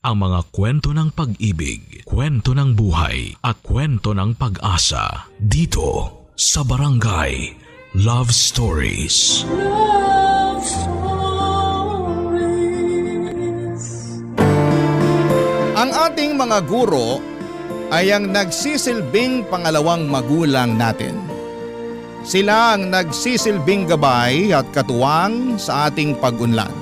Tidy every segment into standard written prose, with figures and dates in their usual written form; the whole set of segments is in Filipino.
ang mga kwento ng pag-ibig, kwento ng buhay at kwento ng pag-asa dito sa Barangay Love Stories. Love Stories. Ang ating mga guro ay ang nagsisilbing pangalawang magulang natin. Sila ang nagsisilbing gabay at katuwang sa ating pag-unlad.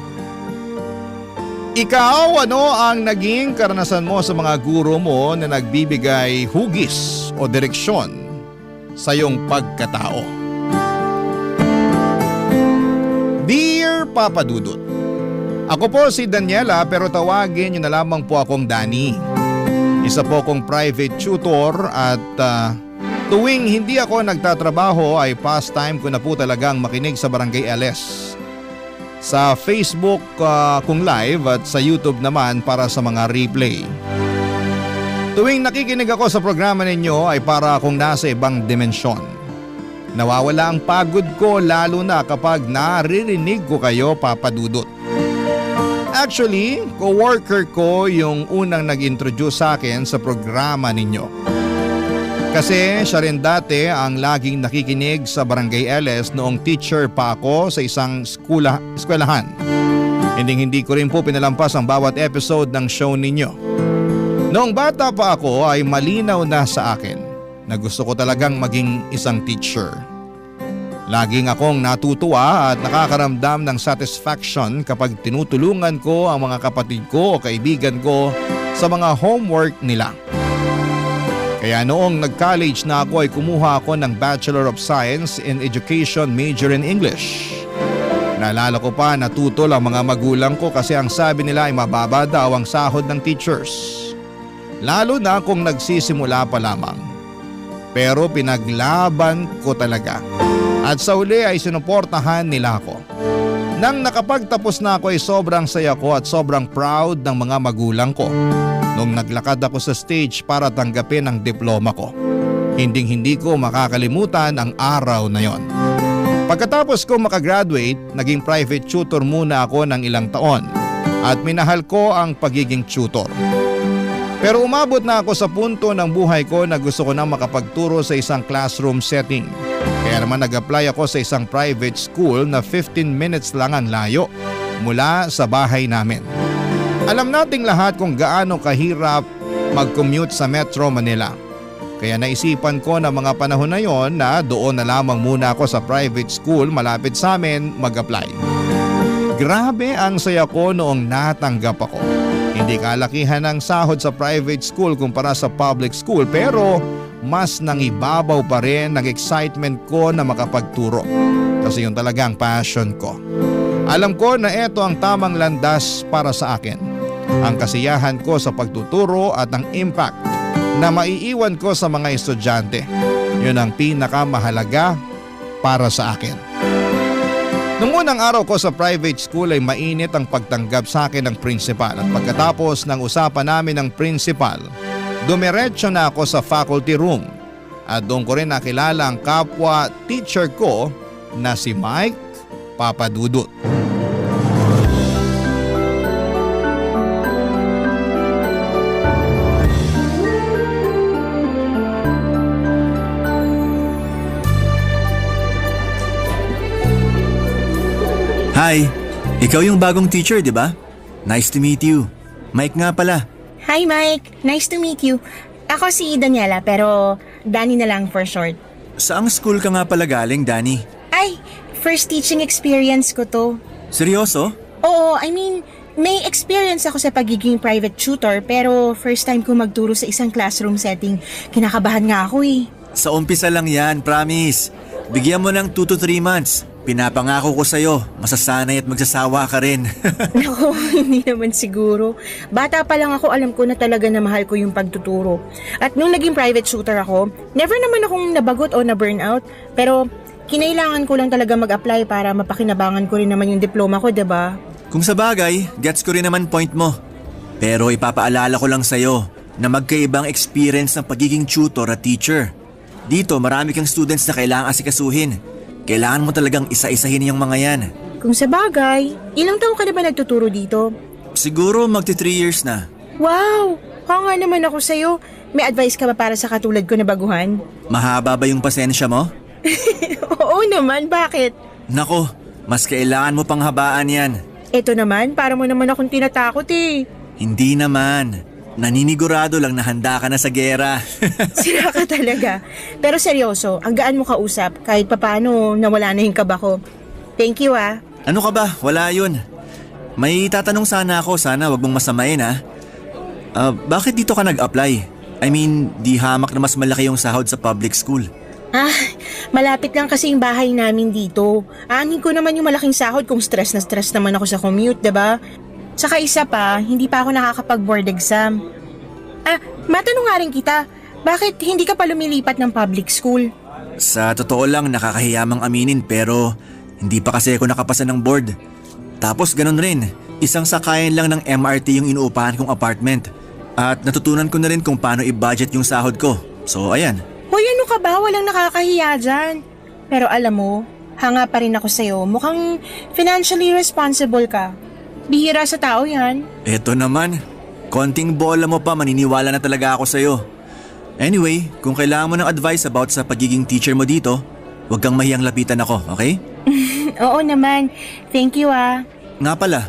Ikaw, ano ang naging karanasan mo sa mga guro mo na nagbibigay hugis o direksyon sa iyong pagkatao? Dear Papa Dudut, ako po si Daniela pero tawagin niyo na lamang po akong Dani. Isa po akong private tutor at tuwing hindi ako nagtatrabaho ay pastime ko na po talagang makinig sa Barangay LS. Sa Facebook kung live at sa YouTube naman para sa mga replay. Tuwing nakikinig ako sa programa ninyo ay para akong nasa ibang dimensyon. Nawawala ang pagod ko lalo na kapag naririnig ko kayo, Papa Dudut. Actually, co-worker ko yung unang nag-introduce sa akin sa programa ninyo. Kasi siya rin dati ang laging nakikinig sa Barangay LS noong teacher pa ako sa isang eskwelahan. Hindi ko rin po pinalampas ang bawat episode ng show ninyo. Noong bata pa ako ay malinaw na sa akin na gusto ko talagang maging isang teacher. Laging akong natutuwa at nakakaramdam ng satisfaction kapag tinutulungan ko ang mga kapatid ko o kaibigan ko sa mga homework nila. Kaya noong nag-college na ako ay kumuha ako ng Bachelor of Science in Education major in English. Naalala ko pa natutol ang mga magulang ko kasi ang sabi nila ay mababa daw ang sahod ng teachers. Lalo na kung nagsisimula pa lamang. Pero pinaglaban ko talaga. At sa uli ay sinuportahan nila ako. Nang nakapagtapos na ako ay sobrang saya ko at sobrang proud ng mga magulang ko. Nung naglakad ako sa stage para tanggapin ang diploma ko. Hindi ko makakalimutan ang araw na yon. Pagkatapos ko makagraduate, naging private tutor muna ako ng ilang taon at minahal ko ang pagiging tutor. Pero umabot na ako sa punto ng buhay ko na gusto ko na makapagturo sa isang classroom setting. Kaya naman nag-apply ako sa isang private school na 15 minutes lang ang layo mula sa bahay namin. Alam nating lahat kung gaano kahirap mag-commute sa Metro Manila. Kaya naisipan ko na mga panahon na yon na doon na lamang muna ako sa private school malapit sa amin mag-apply. Grabe ang saya ko noong natanggap ako. Hindi kalakihan ang sahod sa private school kumpara sa public school pero mas nangibabaw pa rin ang excitement ko na makapagturo. Kasi yun talaga ang passion ko. Alam ko na ito ang tamang landas para sa akin. Ang kasiyahan ko sa pagtuturo at ang impact na maiiwan ko sa mga estudyante. Yun ang pinakamahalaga para sa akin. Nung unang araw ko sa private school ay mainit ang pagtanggap sa akin ng principal at pagkatapos ng usapan namin ng principal, dumiretso na ako sa faculty room at doon ko rin nakilala ang kapwa teacher ko na si Mike Papadudut. Hi, ikaw yung bagong teacher, di ba? Nice to meet you. Mike nga pala. Hi Mike, nice to meet you. Ako si Daniela pero Dani na lang for short. Saang school ka nga pala galing, Dani? Ay, first teaching experience ko to. Seryoso? Oo, may experience ako sa pagiging private tutor pero first time ko magturo sa isang classroom setting. Kinakabahan nga ako eh. Sa umpisa lang yan, promise. Bigyan mo ng 2 to 3 months. Pinapangako ko sa'yo, masasanay at magsasawa ka rin. Naku, hindi naman siguro. Bata pa lang ako, alam ko na talaga na mahal ko yung pagtuturo. At nung naging private tutor ako, never naman akong nabagot o na-burnout. Pero kinailangan ko lang talaga mag-apply para mapakinabangan ko rin naman yung diploma ko, diba? Kung sa bagay, gets ko rin naman point mo. Pero ipapaalala ko lang sa'yo na magkaibang experience ng pagiging tutor at teacher. Dito marami kang students na kailangan asikasuhin. Kailangan mo talagang isa-isahin yung mga yan. Kung sa bagay, ilang taon ka na ba nagtuturo dito? Siguro magti 3 years na. Wow! Nga naman ako sa'yo. May advice ka ba para sa katulad ko na baguhan? Mahaba ba yung pasensya mo? Oo naman, bakit? Nako, mas kailangan mo pang habaan yan. Ito naman, para mo naman akong tinatakot eh. Hindi naman. Naninigurado lang na handa ka na sa gera. Sira ka talaga. Pero seryoso, ang gaan mo kausap kahit papano nawala na yung kaba ko. Thank you ah. Ano ka ba? Wala yun. May tatanong sana ako, sana wag mong masamain ha. Bakit dito ka nag-apply? I mean, di hamak na mas malaki yung sahod sa public school. Ah, malapit lang kasi yung bahay namin dito. Aanin ko naman yung malaking sahod kung stress na stress naman ako sa commute, diba? Tsaka isa pa, hindi pa ako nakakapag-board exam. Matanong nga rin kita, bakit hindi ka pa lumilipat ng public school? Sa totoo lang, nakakahiyamang aminin pero hindi pa kasi ako nakapasa ng board. Tapos ganun rin, isang sakayan lang ng MRT yung inuupahan kong apartment. At natutunan ko na rin kung paano i-budget yung sahod ko. So ayan. Hoy, ano ka ba? Walang nakakahiya dyan. Pero alam mo, hanga pa rin ako sa'yo. Mukhang financially responsible ka. Bihira sa tao yan. Eto naman, konting bola mo pa maniniwala na talaga ako sa'yo. Anyway, kung kailangan mo ng advice about sa pagiging teacher mo dito, huwag kang mahiyang lapitan ako, okay? Oo naman. Thank you ah. Nga pala,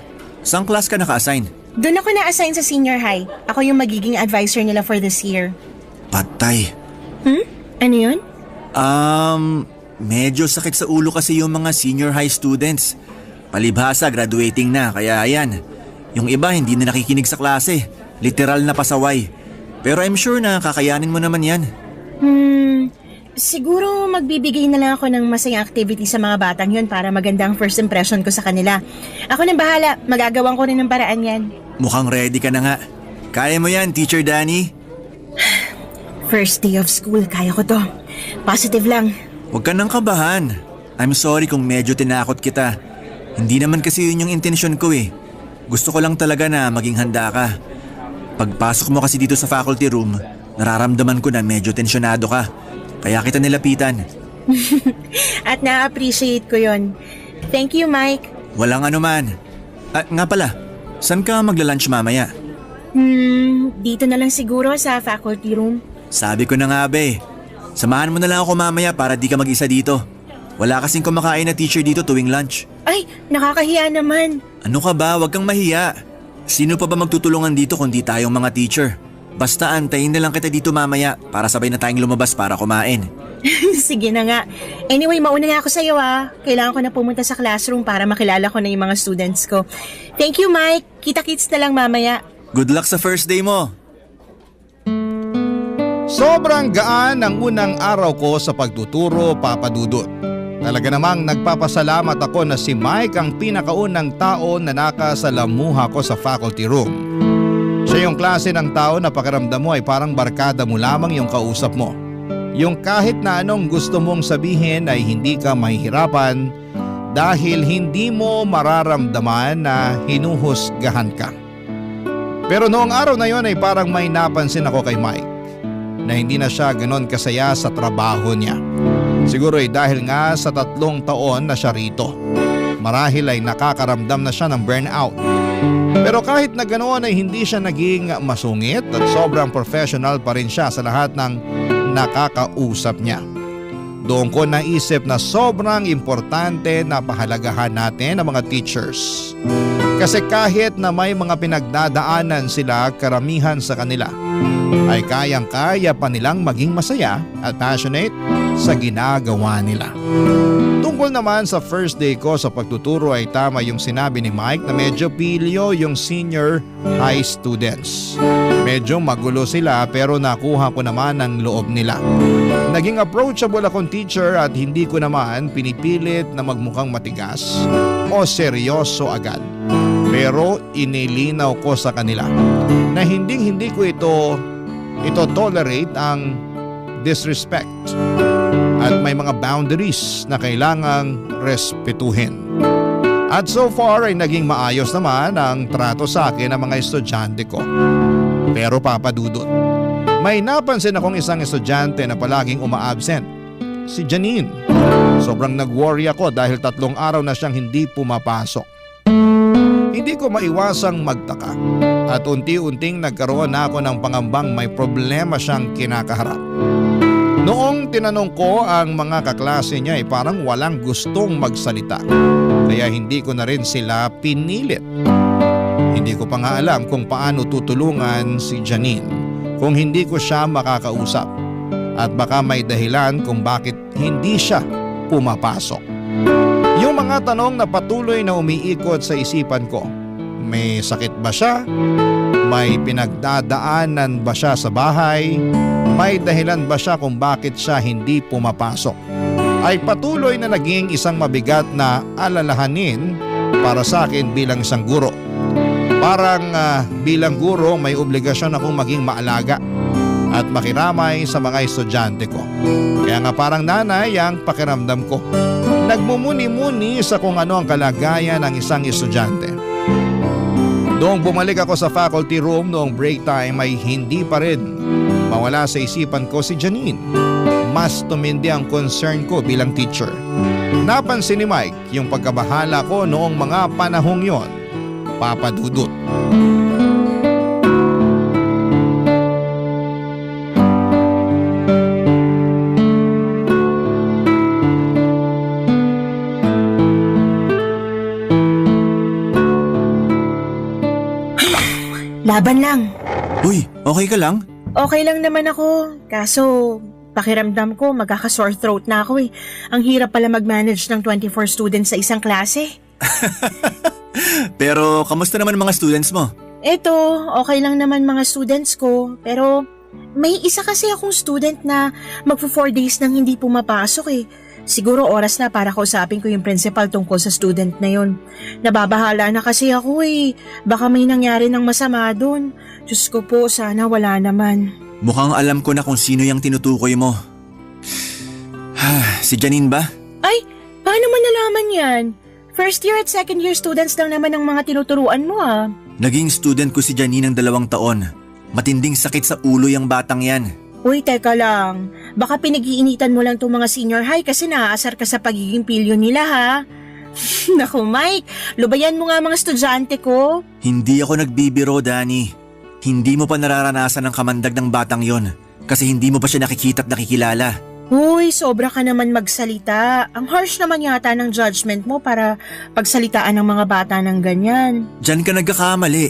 saang class ka naka-assign? Doon ako na-assign sa senior high. Ako yung magiging advisor nila for this year. Patay. Ano yun? Medyo sakit sa ulo kasi yung mga senior high students. Palibhasa, graduating na, kaya ayan. Yung iba hindi na nakikinig sa klase. Literal na pasaway. Pero I'm sure na kakayanin mo naman yan. Siguro magbibigay na lang ako ng masayang activity sa mga batang yun para maganda ang first impression ko sa kanila. Ako nang bahala, magagawan ko rin ng paraan yan. Mukhang ready ka na nga. Kaya mo yan, Teacher Danny. First day of school, kaya ko to. Positive lang. Huwag ka nang kabahan. I'm sorry kung medyo tinakot kita. Hindi naman kasi yun yung intensyon ko eh. Gusto ko lang talaga na maging handa ka. Pagpasok mo kasi dito sa faculty room, nararamdaman ko na medyo tensyonado ka. Kaya kita nilapitan. At na-appreciate ko yon. Thank you, Mike. Walang anuman. Nga pala, saan ka magla-lunch mamaya? Dito na lang siguro sa faculty room. Sabi ko na nga be, samahan mo na lang ako mamaya para di ka mag-isa dito. Wala kasing kumakain na teacher dito tuwing lunch. Ay, nakakahiya naman. Ano ka ba? Huwag kang mahiya. Sino pa ba magtutulungan dito kundi tayong mga teacher? Basta antayin na lang kita dito mamaya para sabay na tayong lumabas para kumain. Sige na nga. Anyway, mauna na ako sa'yo ah. Kailangan ko na pumunta sa classroom para makilala ko na yung mga students ko. Thank you, Mike. Kita-kits na lang mamaya. Good luck sa first day mo. Sobrang gaan ang unang araw ko sa pagtuturo, Papa Dudut. Talaga namang nagpapasalamat ako na si Mike ang pinakaunang tao na nakasalamuha ko sa faculty room. Siya yung klase ng tao na pakiramdam mo ay parang barkada mo lamang yung kausap mo. Yung kahit na anong gusto mong sabihin ay hindi ka mahihirapan dahil hindi mo mararamdaman na hinuhusgahan ka. Pero noong araw na yon ay parang may napansin ako kay Mike na hindi na siya ganon kasaya sa trabaho niya. Siguro ay dahil nga sa 3 taon na siya rito. Marahil ay nakakaramdam na siya ng burnout. Pero kahit na ganoon ay hindi siya naging masungit at sobrang professional pa rin siya sa lahat ng nakakausap niya. Doon ko naisip na sobrang importante na pahalagahan natin ang mga teachers. Kasi kahit na may mga pinagdadaanan sila, karamihan sa kanila ay kayang-kaya pa nilang maging masaya at passionate sa ginagawa nila. Tungkol naman sa first day ko sa pagtuturo ay tama yung sinabi ni Mike na medyo pilyo yung senior high students. Medyo magulo sila pero nakuha ko naman ang loob nila. Naging approachable akong teacher at hindi ko naman pinipilit na magmukhang matigas o seryoso agad. Pero inilinaw ko sa kanila na hindi ko ito tolerate ang disrespect at may mga boundaries na kailangang respetuhin. At so far ay naging maayos naman ang trato sa akin ng mga estudyante ko. Pero Papa Dudut, may napansin akong isang estudyante na palaging uma-absent. Si Janine. Sobrang nag-worry ako dahil 3 araw na siyang hindi pumapasok. Hindi ko maiwasang magtaka at unti-unting nagkaroon na ako ng pangambang may problema siyang kinakaharap. Noong tinanong ko ang mga kaklase niya ay parang walang gustong magsalita, kaya hindi ko na rin sila pinilit. Hindi ko pa nga alam kung paano tutulungan si Janine kung hindi ko siya makakausap, at baka may dahilan kung bakit hindi siya pumapasok. Yung mga tanong na patuloy na umiikot sa isipan ko, may sakit ba siya? May pinagdadaanan ba siya sa bahay? May dahilan ba siya kung bakit siya hindi pumapasok? Ay patuloy na naging isang mabigat na alalahanin para sa akin bilang isang guro. Parang bilang guro may obligasyon akong maging maalaga at makiramay sa mga estudyante ko. Kaya nga parang nanay ang pakiramdam ko. Nagmumuni-muni sa kung ano ang kalagayan ng isang estudyante. Noong bumalik ako sa faculty room noong break time ay hindi pa rin mawala sa isipan ko si Janine. Mas tumindi ang concern ko bilang teacher. Napansin ni Mike yung pagkabahala ko noong mga panahong yon, Papa Dudut. Laban lang. Uy, okay ka lang? Okay lang naman ako. Kaso, pakiramdam ko magkaka-sore throat na ako eh. Ang hirap pala mag-manage ng 24 students sa isang klase. Pero kamusta naman mga students mo? Eto, okay lang naman mga students ko. Pero may isa kasi akong student na magpo 4 days nang hindi pumapasok eh. Siguro oras na para kausapin ko yung principal tungkol sa student na yun. Nababahala na kasi ako eh. Baka may nangyari ng masama doon. Diyos ko po, sana wala naman. Mukhang alam ko na kung sino yung tinutukoy mo. Si Janine ba? Ay, paano mo nalaman yan? First year at second year students lang naman ang mga tinuturuan mo ah. Naging student ko si Janine ng 2 taon. Matinding sakit sa ulo yung batang yan. Uy, teka lang. Baka pinag-iinitan mo lang itong mga senior high kasi naaasar ka sa pagiging pilyo nila ha. Naku Mike, lubayan mo nga mga estudyante ko. Hindi ako nagbibiro, Dani. Hindi mo pa nararanasan ang kamandag ng batang yon kasi hindi mo pa siya nakikita at nakikilala. Uy, sobra ka naman magsalita. Ang harsh naman yata ng judgment mo para pagsalitaan ng mga bata ng ganyan. Diyan ka nagkakamali.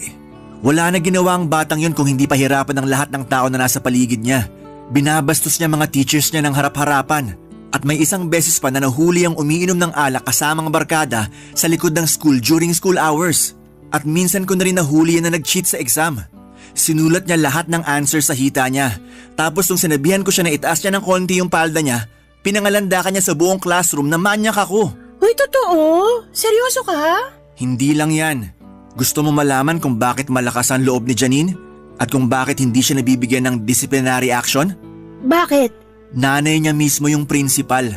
Wala na ginawa ang batang yon kung hindi pahirapan ng lahat ng tao na nasa paligid niya. Binabastos niya mga teachers niya ng harap-harapan. At may isang beses pa na nahuli ang umiinom ng alak kasamang barkada sa likod ng school during school hours. At minsan ko na rin nahuli yan na nag-cheat sa exam. Sinulat niya lahat ng answer sa hita niya. Tapos nung sinabihan ko siya na itaas niya ng konti yung palda niya, pinangalandakan niya sa buong classroom na manyak ako. Uy, totoo? Seryoso ka? Hindi lang yan. Gusto mo malaman kung bakit malakas ang loob ni Janine? At kung bakit hindi siya nabibigyan ng disciplinary action? Bakit? Nanay niya mismo yung principal.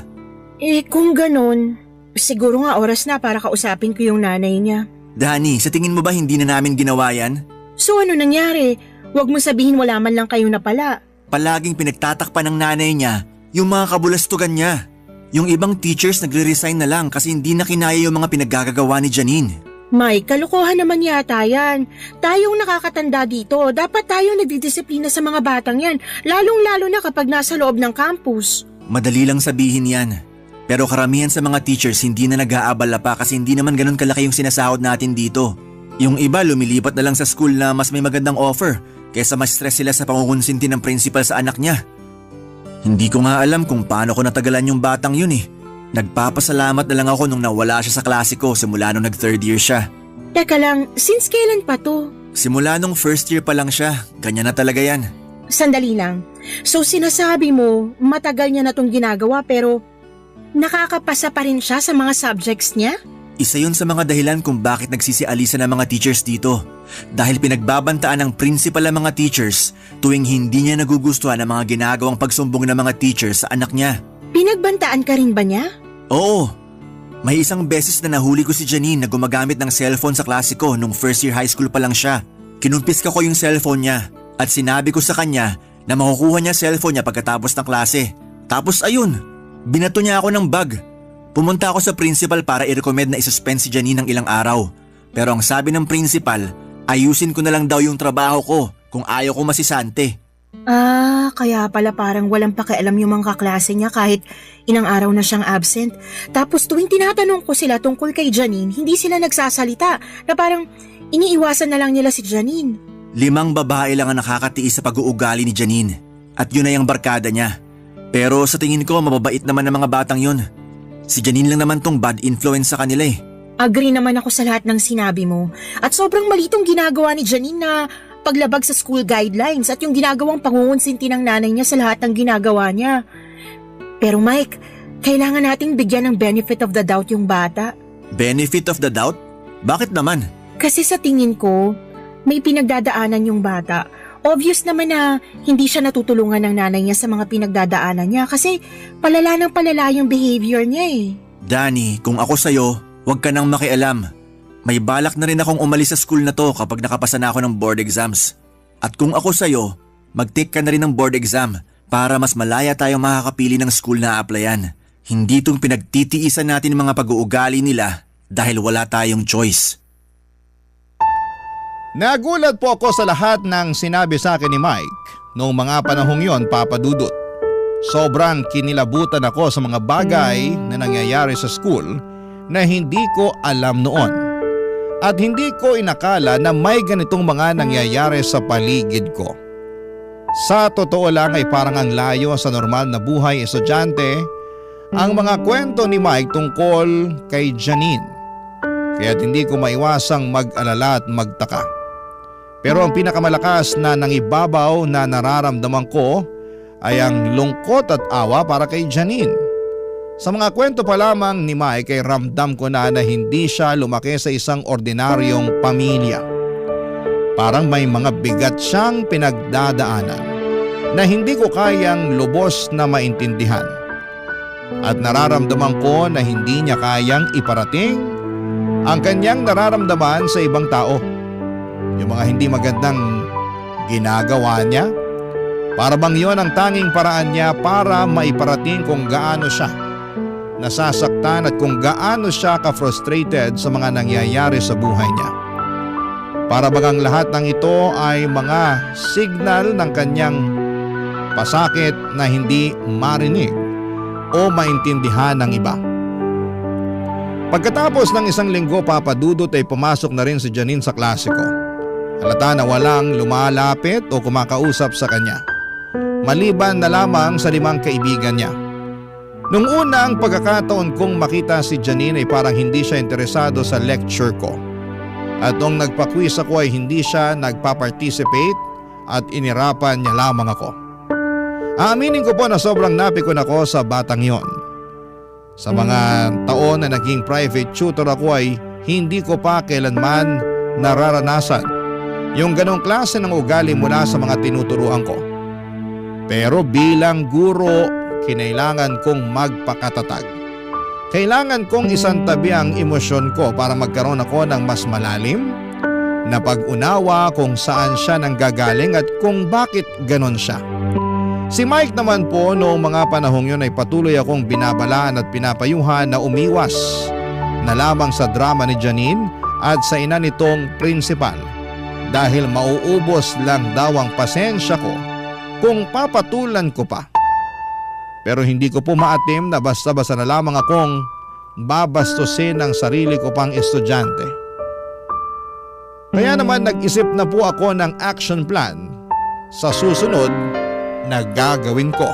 Eh kung ganun, siguro nga oras na para kausapin ko yung nanay niya. Dani, sa tingin mo ba hindi na namin ginawa yan? So ano nangyari? Huwag mo sabihin wala man lang kayo na pala. Palaging pinagtatakpan ng nanay niya yung mga kabulastugan niya. Yung ibang teachers nagre-resign na lang kasi hindi na kinaya yung mga pinaggagawa ni Janine. Mike, kalokohan naman yata yan. Tayong nakakatanda dito, dapat tayong nagdidisiplina sa mga batang yan, lalong-lalo na kapag nasa loob ng campus. Madali lang sabihin yan. Pero karamihan sa mga teachers hindi na nag-aabala pa kasi hindi naman ganun kalaki yung sinasahod natin dito. Yung iba lumilipat na lang sa school na mas may magandang offer kaysa mas stress sila sa pangungunsinti ng principal sa anak niya. Hindi ko nga alam kung paano ko natagalan yung batang yun eh. Nagpapasalamat na lang ako nung nawala siya sa klase ko simula nung nag-3rd year siya. Teka lang, since kailan pa to? Simula nung 1st year pa lang siya, ganyan na talaga yan. Sandali lang. So sinasabi mo, matagal niya na tong ginagawa pero nakakapasa pa rin siya sa mga subjects niya? Isa yun sa mga dahilan kung bakit nagsisialisa ng mga teachers dito. Dahil pinagbabantaan ng principal ang mga teachers tuwing hindi niya nagugustuhan ang mga ginagawang pagsumbong ng mga teachers sa anak niya. Pinagbantaan ka rin ba niya? Oo. May isang beses na nahuli ko si Janine na gumagamit ng cellphone sa klase ko nung 1st year high school pa lang siya. Kinumpiska ko yung cellphone niya at sinabi ko sa kanya na makukuha niya cellphone niya pagkatapos ng klase. Tapos ayun, binato niya ako ng bag. Pumunta ako sa principal para i-recommend na isuspend si Janine ng ilang araw. Pero ang sabi ng principal, ayusin ko na lang daw yung trabaho ko kung ayaw ko masisante. Kaya pala parang walang pakialam yung mga kaklase niya kahit ilang araw na siyang absent. Tapos tuwing tinatanong ko sila tungkol kay Janine, hindi sila nagsasalita na parang iniiwasan na lang nila si Janine. 5 babae lang ang nakakatiis sa pag-uugali ni Janine at yun ay ang barkada niya. Pero sa tingin ko mababait naman ng mga batang yun. Si Janine lang naman tong bad influence sa kanila eh. Agree naman ako sa lahat ng sinabi mo. At sobrang malitong ginagawa ni Janine na paglabag sa school guidelines at yung ginagawang pangungunsinti ng nanay niya sa lahat ng ginagawa niya. Pero Mike, kailangan nating bigyan ng benefit of the doubt yung bata. Benefit of the doubt? Bakit naman? Kasi sa tingin ko, may pinagdadaanan yung bata. Obvious naman na hindi siya natutulungan ng nanay niya sa mga pinagdadaanan niya kasi palala ng palala yung behavior niya eh. Danny, kung ako sa'yo, huwag ka nang makialam. May balak na rin akong umalis sa school na to kapag nakapasa na ako ng board exams. At kung ako sa'yo, mag-take ka na rin ng board exam para mas malaya tayong makakapili ng school na applyan. Hindi itong pinagtitiisan natin mga pag-uugali nila dahil wala tayong choice. Nagulat po ako sa lahat ng sinabi sa akin ni Mike noong mga panahong yon, Papa Dudut. Sobrang kinilabutan ako sa mga bagay na nangyayari sa school na hindi ko alam noon. At hindi ko inakala na may ganitong mga nangyayari sa paligid ko. Sa totoo lang ay parang ang layo sa normal na buhay estudyante ang mga kwento ni Mike tungkol kay Janine. Kaya't hindi ko maiwasang mag-alala at magtaka. Pero ang pinakamalakas na nangibabaw na nararamdaman ko ay ang lungkot at awa para kay Janine. Sa mga kwento pa lamang ni Mike ay ramdam ko na hindi siya lumaki sa isang ordinaryong pamilya. Parang may mga bigat siyang pinagdadaanan na hindi ko kayang lubos na maintindihan. At nararamdaman ko na hindi niya kayang iparating ang kanyang nararamdaman sa ibang tao. Yung mga hindi magandang ginagawa niya, para bang yon ang tanging paraan niya para maiparating kung gaano siya nasasaktan at kung gaano siya ka-frustrated sa mga nangyayari sa buhay niya. Para bang ang lahat ng ito ay mga signal ng kanyang pasakit na hindi marinig o maintindihan ng iba. Pagkatapos ng 1 linggo, Papa Dudut, ay pumasok na rin si Janine sa klase ko. Halata na walang lumalapit o kumakausap sa kanya, maliban na lamang sa 5 kaibigan niya. Nung unang pagkakataon kong makita si Janine ay parang hindi siya interesado sa lecture ko. At nung nagpa-quiz ako ay hindi siya nagpa-participate at inirapan niya lamang ako. Aaminin ko po na sobrang napikon ako sa batang yon. Sa mga taon na naging private tutor ako ay hindi ko pa kailanman nararanasan yung ganong klase ng ugali mula sa mga tinuturuan ko. Pero bilang guro, kinailangan kong magpakatatag. Kailangan kong isantabi ang emosyon ko para magkaroon ako ng mas malalim na pag-unawa kung saan siya nanggagaling at kung bakit ganon siya. Si Mike naman po noong mga panahong yun ay patuloy akong binabalaan at pinapayuhan na umiwas na lamang sa drama ni Janine at sa ina nitong principal dahil mauubos lang daw ang pasensya ko kung papatulan ko pa. Pero hindi ko po maatim na basta-basta na lamang akong babastusin ang sarili ko pang estudyante. Kaya naman nag-isip na po ako ng action plan sa susunod na gagawin ko.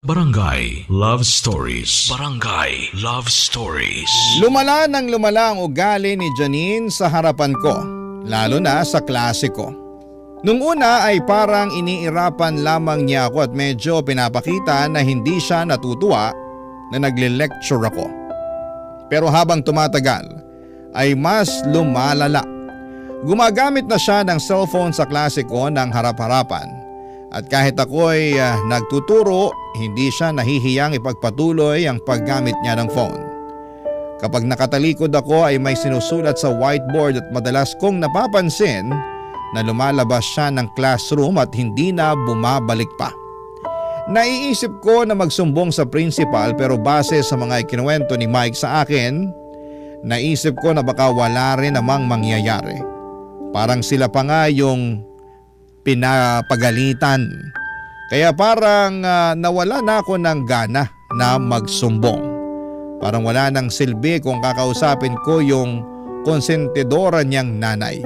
Barangay Love Stories. Barangay Love Stories. Lumala ng lumala ang ugali ni Janine sa harapan ko, lalo na sa klase ko. Nung una ay parang iniirapan lamang niya ako at medyo pinapakita na hindi siya natutuwa na nagle-lecture ako. Pero habang tumatagal ay mas lumalala. Gumagamit na siya ng cellphone sa klase ko ng harap-harapan. At kahit ako'y nagtuturo, hindi siya nahihiyang ipagpatuloy ang paggamit niya ng phone. Kapag nakatalikod ako ay may sinusulat sa whiteboard at madalas kong napapansin na lumalabas siya ng classroom at hindi na bumabalik pa. Naiisip ko na magsumbong sa principal pero base sa mga ikinuwento ni Mike sa akin, naisip ko na baka wala rin namang mangyayari. Parang sila pa nga yung pinapagalitan. Kaya parang nawala na ako ng gana na magsumbong. Parang wala nang silbi kung kakausapin ko yung konsentidora niyang nanay.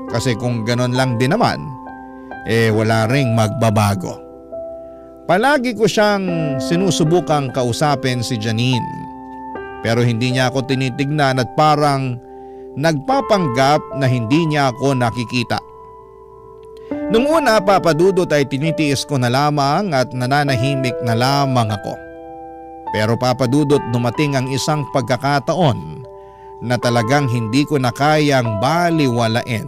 Kasi kung ganon lang din naman, wala ring magbabago. Palagi ko siyang sinusubukang kausapin si Janine. Pero hindi niya ako tinitignan at parang nagpapanggap na hindi niya ako nakikita. Nung una, Papa Dudut, ay tinitiis ko na lamang at nananahimik na lamang ako. Pero Papa Dudut, dumating ang isang pagkakataon na talagang hindi ko na kayang baliwalain.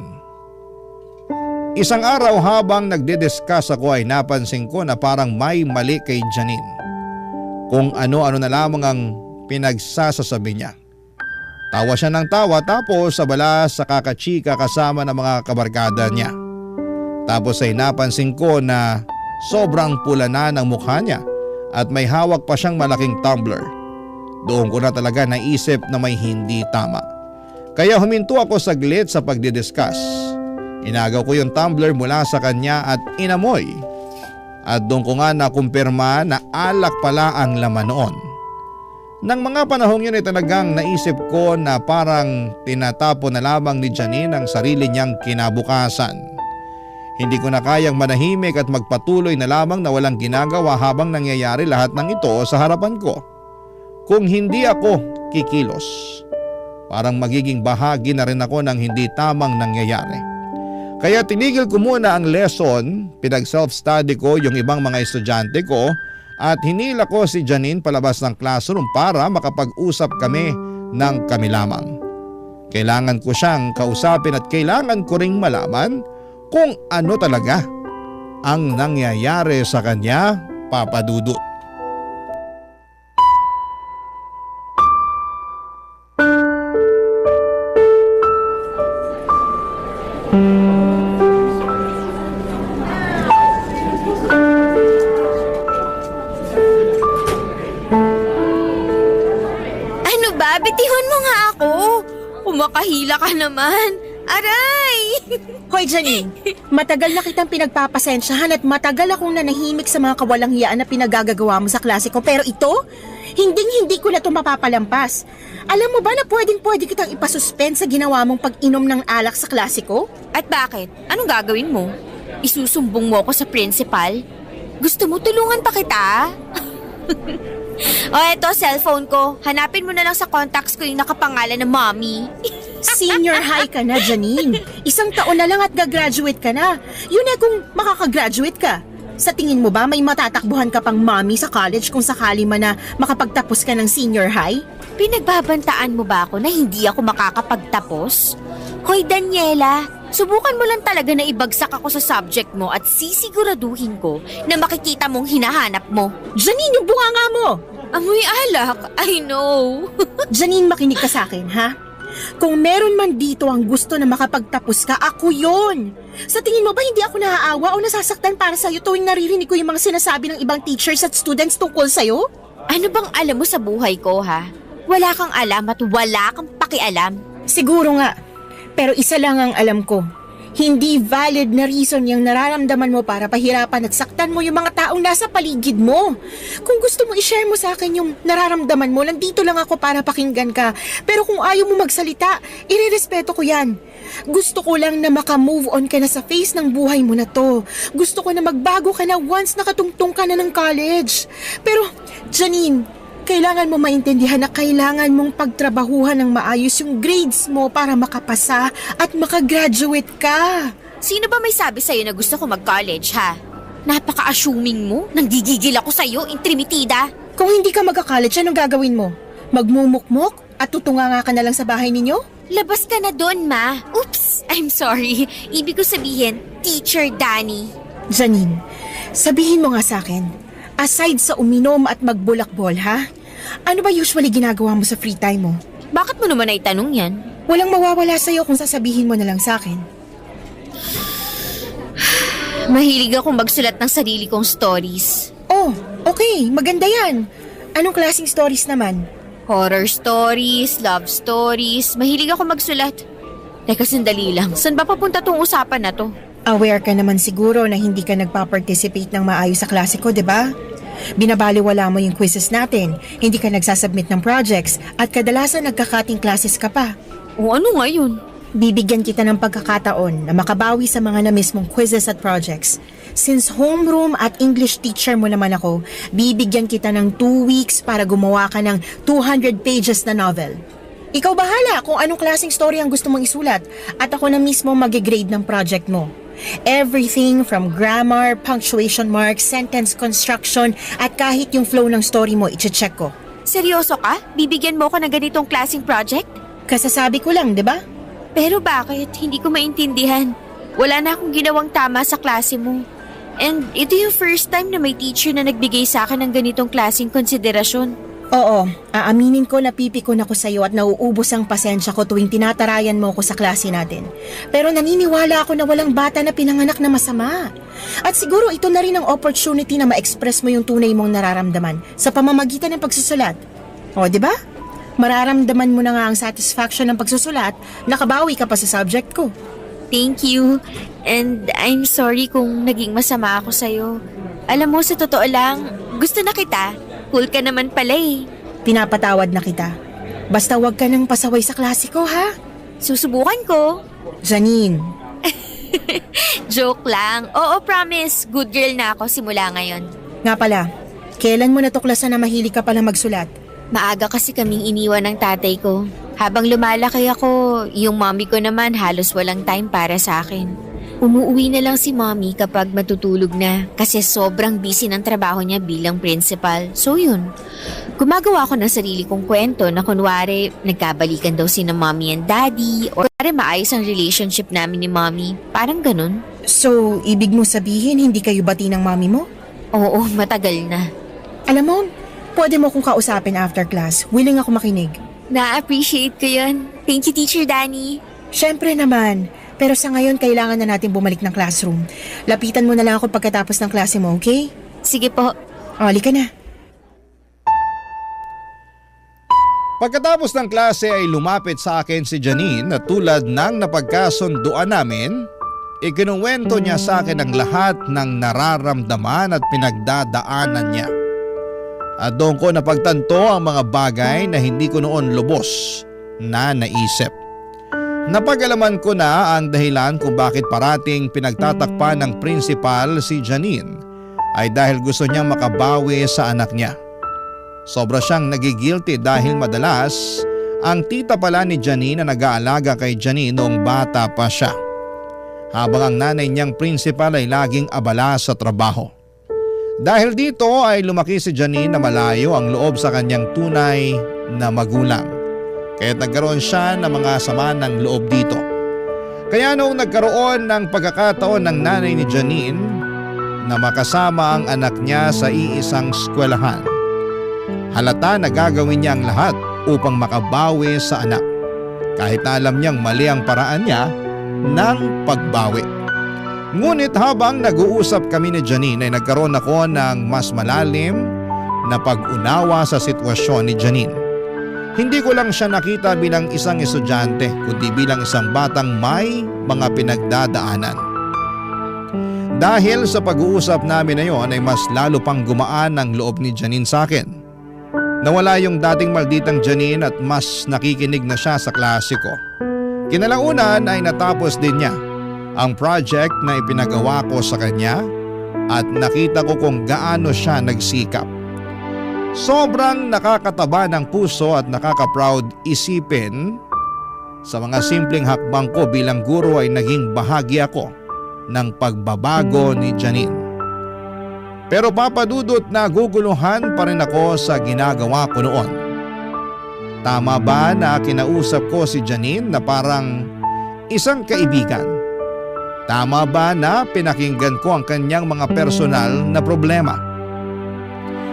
Isang araw habang nagdidiscuss ako ay napansin ko na parang may mali kay Janine. Kung ano-ano na lamang ang pinagsasasabi niya. Tawa siya ng tawa tapos sabala sa kakachika kasama ng mga kabarkada niya. Tapos ay napansin ko na sobrang pula na ng mukha niya at may hawak pa siyang malaking tumbler. Doon ko na talaga naisip na may hindi tama. Kaya huminto ako saglit sa pagdidiscuss. Inagaw ko yung tumbler mula sa kanya at inamoy. At doon ko nga nakumpirma na alak pala ang laman noon. Nang mga panahong yun ay talagang naisip ko na parang tinatapon na lamang ni Janine ang sarili niyang kinabukasan. Hindi ko na kayang manahimik at magpatuloy na lamang na walang ginagawa habang nangyayari lahat ng ito sa harapan ko. Kung hindi ako kikilos, parang magiging bahagi na rin ako ng hindi tamang nangyayari. Kaya tinigil ko muna ang lesson, pinag-self-study ko yung ibang mga estudyante ko at hinila ko si Janine palabas ng classroom para makapag-usap kami ng kami lamang. Kailangan ko siyang kausapin at kailangan ko ring malaman kung ano talaga ang nangyayari sa kanya, Papa Dudut. Bitihon mo nga ako. Umakahila ka naman. Aray! Hoy Janine, matagal na kitang pinagpapasensyahan at matagal akong nanahimik sa mga kawalang hiyaan na pinagagagawa mo sa klase ko. Pero ito, hindi ko na ito mapapalampas. Alam mo ba na pwede kitang ipasuspend sa ginawa mong pag-inom ng alak sa klase ko? At bakit? Anong gagawin mo? Isusumbong mo ako sa principal? Gusto mo tulungan pa kita? O eto, cellphone ko. Hanapin mo na lang sa contacts ko yung nakapangalan na Mommy. Senior high ka na, Janine. Isang taon na lang at gagraduate ka na. Yun na kung makakagraduate ka. Sa tingin mo ba may matatakbuhan ka pang mommy sa college kung sakali man na makapagtapos ka ng senior high? Pinagbabantaan mo ba ako na hindi ako makakapagtapos? Hoy Daniela, subukan mo lang talaga na ibagsak ako sa subject mo at sisiguraduhin ko na makikita mong hinahanap mo. Janine, yung bunganga mo! Amoy alak, I know. Janine, makinig ka sa akin, ha? Kung meron man dito ang gusto na makapagtapos ka, ako yon. Sa tingin mo ba hindi ako naaawa o nasasaktan para sa'yo tuwing naririnig ko yung mga sinasabi ng ibang teachers at students tungkol sa'yo? Ano bang alam mo sa buhay ko, ha? Wala kang alam at wala kang pakialam. Siguro nga, pero isa lang ang alam ko. Hindi valid na reason yung nararamdaman mo para pahirapan at saktan mo yung mga taong nasa paligid mo. Kung gusto mo i-share mo sa akin yung nararamdaman mo, nandito lang ako para pakinggan ka. Pero kung ayaw mo magsalita, irerespeto ko yan. Gusto ko lang na maka-move on ka na sa phase ng buhay mo na to. Gusto ko na magbago ka na once nakatungtong ka na ng college. Pero, Janine, kailangan mo maintindihan na kailangan mong pagtrabahuhan ng maayos yung grades mo para makapasa at makagraduate ka. Sino ba may sabi sa'yo na gusto ko mag-college, ha? Napaka-assuming mo. Nanggigigil ako sa'yo, intrimitida. Kung hindi ka magka-college, anong gagawin mo? Magmumukmok at tutunganga ka na lang sa bahay ninyo? Labas ka na doon, ma. Oops, I'm sorry. Ibig ko sabihin, Teacher Danny. Janine, sabihin mo nga sa akin, aside sa uminom at magbulakbol, ha? Ano ba usually ginagawa mo sa free time mo? Bakit mo naman naitanong yan? Walang mawawala sa'yo kung sasabihin mo na lang sa akin. Mahilig akong magsulat ng sarili kong stories. Oh, okay. Maganda yan. Anong klaseng stories naman? Horror stories, love stories, mahilig ako magsulat. Teka, sandali lang. Saan ba papunta tong usapan na to? Aware ka naman siguro na hindi ka nagpa-participate ng maayos sa klase ko, di ba? Binabaliwala mo yung quizzes natin, hindi ka nagsasubmit ng projects, at kadalasan nagkakating classes ka pa. O ano nga yun? Bibigyan kita ng pagkakataon na makabawi sa mga na-miss mong quizzes at projects. Since homeroom at English teacher mo naman ako, bibigyan kita ng 2 weeks para gumawa ka ng 200 pages na novel. Ikaw bahala kung anong klaseng story ang gusto mong isulat at ako na mismo mag-grade ng project mo. Everything from grammar, punctuation marks, sentence construction at kahit yung flow ng story mo, i-check ko. Seryoso ka? Bibigyan mo ko ng ganitong klaseng project? Kasasabi ko lang, di ba? Pero bakit? Hindi ko maintindihan. Wala na akong ginawang tama sa klase mo. And ito yung first time na may teacher na nagbigay sa akin ng ganitong klaseng konsiderasyon. Oo, aaminin ko na pipikon ako sa'yo at nauubos ang pasensya ko tuwing tinatarayan mo ko sa klase natin. Pero naniniwala ako na walang bata na pinanganak na masama. At siguro ito na rin ang opportunity na ma-express mo yung tunay mong nararamdaman sa pamamagitan ng pagsusulat. O, di ba? Mararamdaman mo na nga ang satisfaction ng pagsusulat, nakabawi ka pa sa subject ko. Thank you. And I'm sorry kung naging masama ako sa'yo. Alam mo, sa totoo lang, gusto na kita. Cool ka naman pala eh. Pinapatawad na kita. Basta wag ka nang pasaway sa klase ko, ha? Susubukan ko. Janine. Joke lang. Oo, promise. Good girl na ako simula ngayon. Nga pala, kailan mo natuklasan na mahilig ka pala magsulat? Maaga kasi kaming iniwan ng tatay ko. Habang lumalaki ako, yung mommy ko naman halos walang time para sa akin. Umuwi na lang si mommy kapag matutulog na kasi sobrang busy ng trabaho niya bilang principal. So yun, gumagawa ko ng sarili kong kwento na kunwari nagkabalikan daw si na mommy and daddy or kunwari maayos ang relationship namin ni mommy. Parang ganun. So, ibig mo sabihin hindi kayo bati ng mommy mo? Oo, matagal na. Alam mo, pwede mo kong kausapin after class. Willing ako makinig. Na-appreciate ko yun. Thank you, Teacher Danny. Syempre naman. Pero sa ngayon, kailangan na natin bumalik ng classroom. Lapitan mo na lang ako pagkatapos ng klase mo, okay? Sige po. Oli ka na. Pagkatapos ng klase ay lumapit sa akin si Janine at tulad ng napagkasunduan namin, ikinuwento niya sa akin ang lahat ng nararamdaman at pinagdadaanan niya. At doon ko napagtanto ang mga bagay na hindi ko noon lubos na naisip. Napag-alaman ko na ang dahilan kung bakit parating pinagtatakpan ng principal si Janine ay dahil gusto niyang makabawi sa anak niya. Sobra siyang nagigilty dahil madalas ang tita pala ni Janine na nag-aalaga kay Janine noong bata pa siya. Habang ang nanay niyang principal ay laging abala sa trabaho. Dahil dito ay lumaki si Janine na malayo ang loob sa kanyang tunay na magulang. Kaya nagkaroon siya ng mga sama ng loob dito. Kaya noong nagkaroon ng pagkakataon ng nanay ni Janine na makasama ang anak niya sa iisang eskwelahan, halata na gagawin niya ang lahat upang makabawi sa anak. Kahit na alam niyang mali ang paraan niya ng pagbawi. Ngunit habang nag-uusap kami ni Janine ay nagkaroon ako ng mas malalim na pag-unawa sa sitwasyon ni Janine. Hindi ko lang siya nakita bilang isang estudyante kundi bilang isang batang may mga pinagdadaanan. Dahil sa pag-uusap namin na yon ay mas lalo pang gumaan ang loob ni Janine sa akin. Nawala yung dating malditang Janine at mas nakikinig na siya sa klase ko. Kinalaunan ay natapos din niya ang project na ipinagawa ko sa kanya at nakita ko kung gaano siya nagsikap. Sobrang nakakataba ng puso at nakaka-proud isipin sa mga simpleng hakbang ko bilang guro ay naging bahagi ako ng pagbabago ni Janine. Pero papadudot na guguluhan pa rin ako sa ginagawa ko noon. Tama ba na kinausap ko si Janine na parang isang kaibigan? Tama ba na pinakinggan ko ang kanyang mga personal na problema?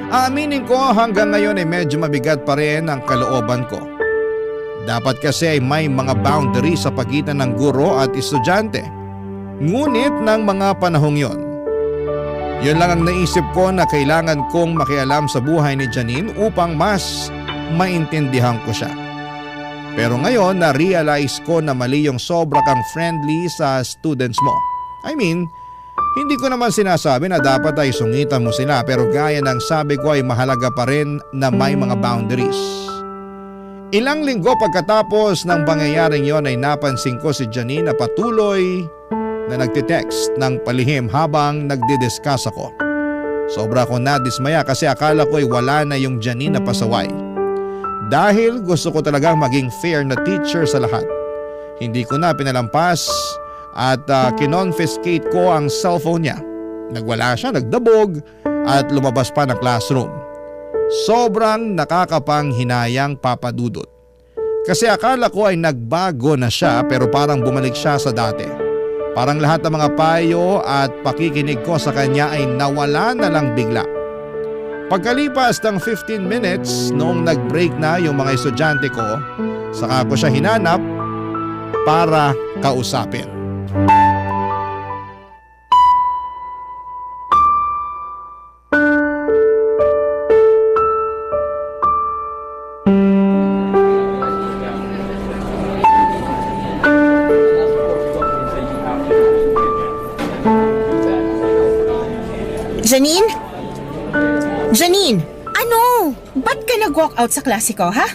Aaminin ko hanggang ngayon ay medyo mabigat pa rin ang kalooban ko. Dapat kasi ay may mga boundary sa pagitan ng guro at estudyante. Ngunit ng mga panahong yon, yun lang ang naisip ko na kailangan kong makialam sa buhay ni Janine upang mas maintindihan ko siya. Pero ngayon na-realize ko na mali yung sobra kang friendly sa students mo. I mean, hindi ko naman sinasabi na dapat ay sungitan mo sila, pero gaya ng sabi ko ay mahalaga pa rin na may mga boundaries. Ilang linggo pagkatapos ng pangyayaring yon ay napansin ko si Janine na patuloy na nagtitext ng palihim habang nagdidiscuss ako. Sobra akong nadismaya kasi akala ko ay wala na yung Janine na pasaway. Dahil gusto ko talagang maging fair na teacher sa lahat. Hindi ko na pinalampas at kinonfiscate ko ang cellphone niya. Nagwala siya, nagdabog at lumabas pa ng classroom. Sobrang nakakapanghinayang Papa Dudut. Kasi akala ko ay nagbago na siya pero parang bumalik siya sa dati. Parang lahat ng mga payo at pakikinig ko sa kanya ay nawala na lang bigla. Pagkalipas ng 15 minutes noong nag-break na yung mga estudyante ko, saka ko siya hinanap para kausapin. Janine? Janine! Ano? Ba't ka nag-walk out sa klase ko, ha?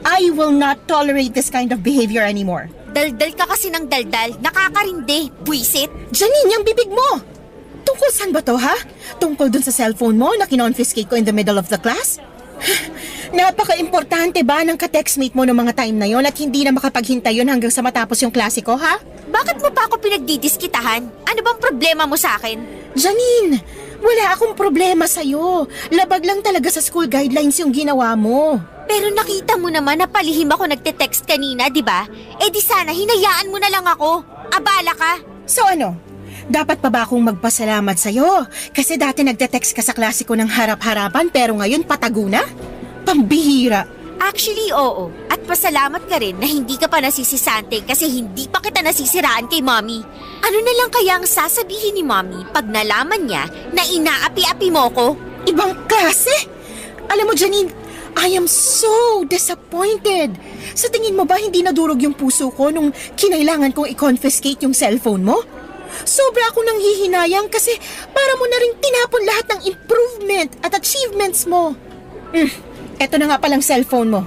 I will not tolerate this kind of behavior anymore. Daldal ka kasi ng daldal. Nakakarindi. Buisit. Janine, yung bibig mo! Tungkol saan ba to, ha? Tungkol dun sa cellphone mo na kinonfiscate ko in the middle of the class? Napaka-importante ba ng ka-textmate mo noong mga time na yon at hindi na makapaghintay yun hanggang sa matapos yung klase ko, ha? Bakit mo pa ako pinagdidiskitahan? Ano bang problema mo sa akin? Janine, wala akong problema sa'yo. Labag lang talaga sa school guidelines yung ginawa mo. Pero nakita mo naman na palihim ako nagte-text kanina, di ba? Eh di sana hinayaan mo na lang ako. Abala ka. So ano? Dapat pa ba akong magpasalamat sa'yo? Kasi dati nagte-text ka sa klase ko ng harap-harapan pero ngayon patago na? Pambihira. Actually, oo. At pasalamat ka rin na hindi ka pa nasisisante kasi hindi pa kita nasisiraan kay Mommy. Ano na lang kaya ang sasabihin ni Mommy pag nalaman niya na inaapi-api mo ko? Ibang klase? Alam mo, Janine, I am so disappointed. Sa tingin mo ba hindi nadurog yung puso ko nung kinailangan kong i-confiscate yung cellphone mo? Sobra akong nanghihinayang kasi para mo na rin tinapon lahat ng improvement at achievements mo. Eto na nga palang cellphone mo.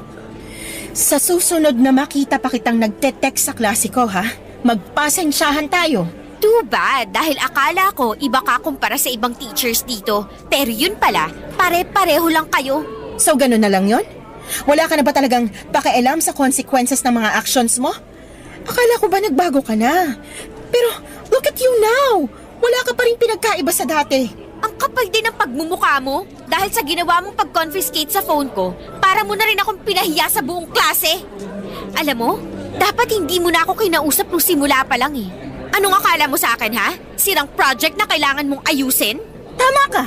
Sa susunod na makita pa kitang nagte-text sa klase ko, ha? Magpasensyahan tayo. Too bad dahil akala ko iba ka kumpara sa ibang teachers dito. Pero yun pala, pare-pareho lang kayo. So ganun na lang yon? Wala ka na ba talagang pakialam sa consequences ng mga actions mo? Akala ko ba nagbago ka na? Pero look at you now! Wala ka pa rin pinagkaiba sa dati. Ang kapal din ng pagmumukha mo dahil sa ginawa mong pag-confiscate sa phone ko, para mo na rin akong pinahiya sa buong klase. Alam mo, dapat hindi mo na ako kinausap nung simula pa lang eh. Anong akala mo sa akin, ha? Sirang project na kailangan mong ayusin? Tama ka!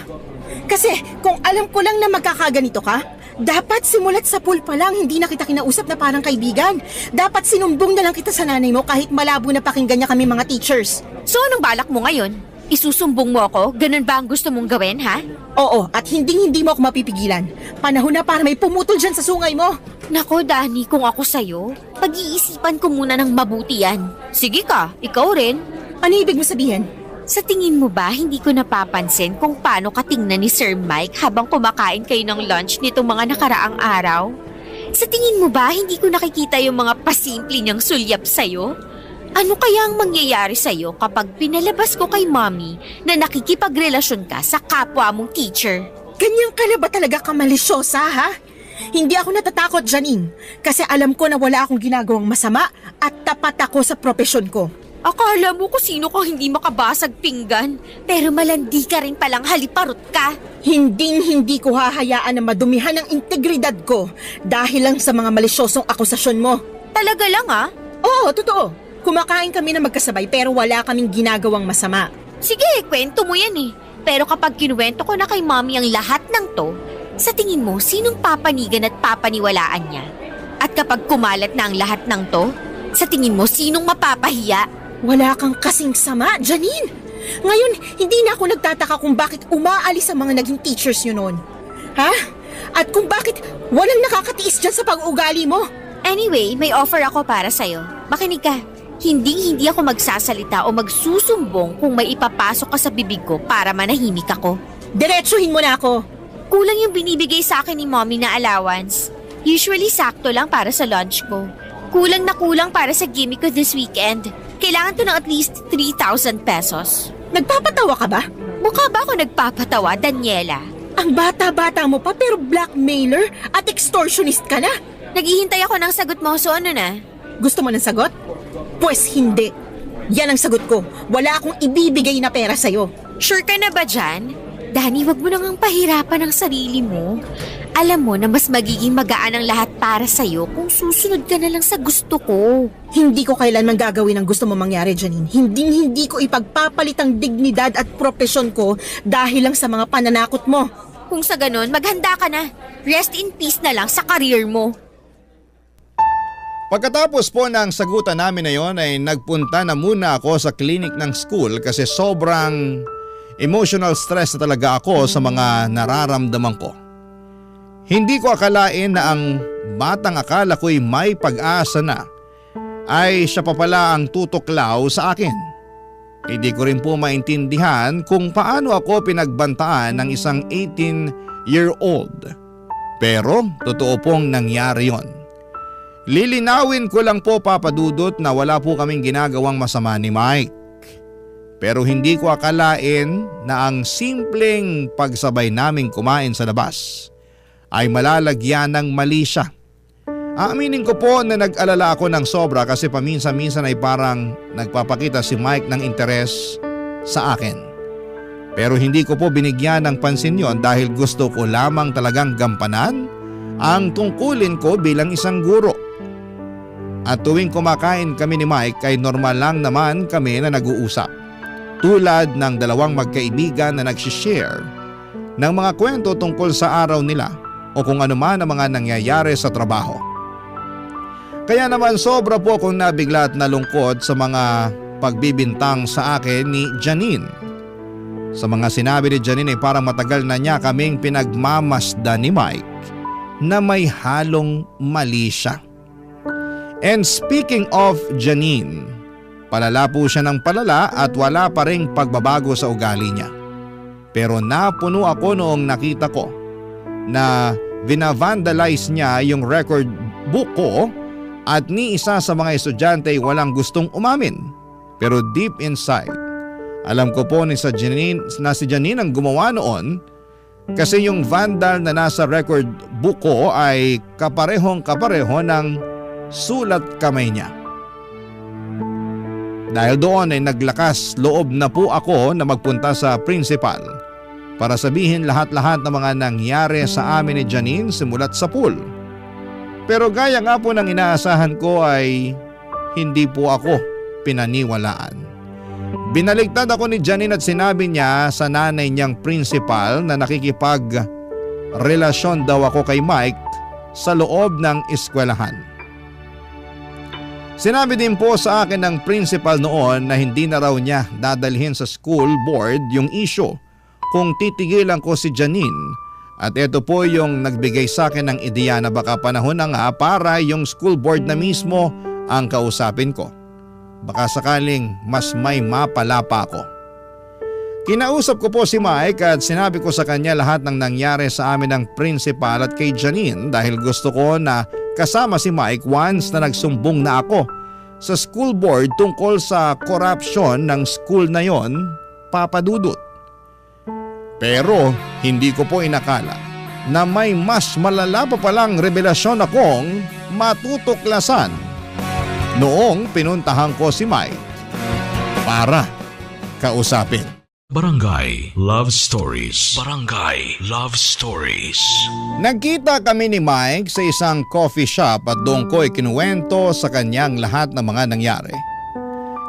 Kasi kung alam ko lang na magkakaganito ka, dapat simulat sa pool pa lang hindi na kita kinausap na parang kaibigan. Dapat sinumbong na lang kita sa nanay mo kahit malabo na pakinggan niya kami mga teachers. So anong balak mo ngayon? Isusumbong mo ako? Ganun ba ang gusto mong gawin, ha? Oo, at hindi mo ako mapipigilan. Panahon na para may pumutol dyan sa sungay mo. Nako, Dani, kung ako sa'yo, pag-iisipan ko muna ng mabuti yan. Sige ka, ikaw rin. Ano ibig mo sabihin? Sa tingin mo ba hindi ko napapansin kung paano ka tingnan ni Sir Mike habang kumakain kayo ng lunch nitong mga nakaraang araw? Sa tingin mo ba hindi ko nakikita yung mga pasimple niyang sulyap sa'yo? Ano kaya ang mangyayari sa'yo kapag pinalabas ko kay Mommy na nakikipagrelasyon ka sa kapwa mong teacher? Ganyan ka na ba talaga kamalisyosa, ha? Hindi ako natatakot, Janine, kasi alam ko na wala akong ginagawang masama at tapat ako sa propesyon ko. Akala mo kung sino kang hindi makabasag pinggan, pero malandi ka rin palang haliparot ka. Hindi ko hahayaan na madumihan ang integridad ko dahil lang sa mga malisyosong akusasyon mo. Talaga lang, ah? Oo, totoo. Kumakain kami na magkasabay pero wala kaming ginagawang masama. Sige, kwento mo yan eh. Pero kapag kinuwento ko na kay Mommy ang lahat ng to, sa tingin mo, sinong papanigan at papaniwalaan niya? At kapag kumalat na ang lahat ng to, sa tingin mo, sinong mapapahiya? Wala kang kasing sama, Janine. Ngayon, hindi na ako nagtataka kung bakit umaalis ang mga naging teachers nyo noon. Ha? At kung bakit walang nakakatiis dyan sa pag-ugali mo. Anyway, may offer ako para sa'yo. Makinig ka. Hindi ako magsasalita o magsusumbong kung may ipapasok ka sa bibig ko para manahimik ako. Diretsuhin mo na ako. Kulang yung binibigay sa akin ni mommy na allowance. Usually sakto lang para sa lunch ko. Kulang na kulang para sa gimmick ko this weekend. Kailangan to ng at least 3,000 pesos. Nagpapatawa ka ba? Mukha ba ako nagpapatawa, Daniela? Ang bata-bata mo pa pero blackmailer at extortionist ka na. Naghihintay ako ng sagot mo, so ano na? Gusto mo ng sagot? Pues hindi. Yan ang sagot ko. Wala akong ibibigay na pera sa'yo. Sure ka na ba dyan? Dani, wag mo nang pahirapan ang sarili mo. Alam mo na mas magiging magaan ang lahat para sa'yo kung susunod ka na lang sa gusto ko. Hindi ko kailanman gagawin ang gusto mo mangyari, Janine. Hindi ko ipagpapalit ang dignidad at propesyon ko dahil lang sa mga pananakot mo. Kung sa ganun, maghanda ka na. Rest in peace na lang sa career mo. Pagkatapos po ng sagutan namin na yon ay nagpunta na muna ako sa clinic ng school kasi sobrang emotional stress na talaga ako sa mga nararamdaman ko. Hindi ko akalain na ang batang akala ko'y may pag-asa na ay siya pa pala ang tutuklaw sa akin. Hindi ko rin po maintindihan kung paano ako pinagbantaan ng isang 18-year-old. Pero totoo pong nangyari yon. Lilinawin ko lang po, Papa Dudut, na wala po kaming ginagawang masama ni Mike. Pero hindi ko akalain na ang simpleng pagsabay naming kumain sa labas ay malalagyan ng mali siya. Aaminin ko po na nag-alala ako ng sobra kasi paminsan-minsan ay parang nagpapakita si Mike ng interes sa akin. Pero hindi ko po binigyan ng pansin yon dahil gusto ko lamang talagang gampanan ang tungkulin ko bilang isang guro. At tuwing kumakain kami ni Mike ay normal lang naman kami na nag-uusap. Tulad ng dalawang magkaibigan na nagsishare ng mga kwento tungkol sa araw nila o kung ano man ang mga nangyayari sa trabaho. Kaya naman sobra po akong nabigla at nalungkot sa mga pagbibintang sa akin ni Janine. Sa mga sinabi ni Janine ay parang matagal na niya kaming pinagmamasdan ni Mike na may halong mali siya. And speaking of Janine, palala po siya ng palala at wala pa ring pagbabago sa ugali niya. Pero napuno ako noong nakita ko na vinavandalize niya yung record book ko at ni isa sa mga estudyante ay walang gustong umamin. Pero deep inside, alam ko po si Janine ang gumawa noon kasi yung vandal na nasa record book ko ay kaparehong-kapareho ng sulat kamay niya. Dahil doon ay naglakas loob na po ako na magpunta sa principal para sabihin lahat-lahat ng mga nangyari sa amin ni Janine simulat sa pool. Pero gaya nga po ng inaasahan ko ay hindi po ako pinaniwalaan. Binaligtad ako ni Janine at sinabi niya sa nanay niyang principal na nakikipag-relasyon daw ako kay Mike sa loob ng eskwelahan. Sinabi din po sa akin ng principal noon na hindi na raw niya dadalhin sa school board yung issue kung titigilan ko si Janine. At ito po yung nagbigay sa akin ng ideya na baka panahon na nga para yung school board na mismo ang kausapin ko. Baka sakaling mas may mapala pa ako. Kinausap ko po si Mike at sinabi ko sa kanya lahat ng nangyari sa amin ng principal at kay Janine dahil gusto ko na kasama si Mike once na nagsumbong na ako sa school board tungkol sa corruption ng school na yon, Papa Dudut. Pero hindi ko po inakala na may mas malala pa palang revelasyon akong matutuklasan noong pinuntahan ko si Mike para kausapin. Barangay Love Stories. Barangay Love Stories. Nagkita kami ni Mike sa isang coffee shop at doon ko ikinuwento sa kanyang lahat ng mga nangyari.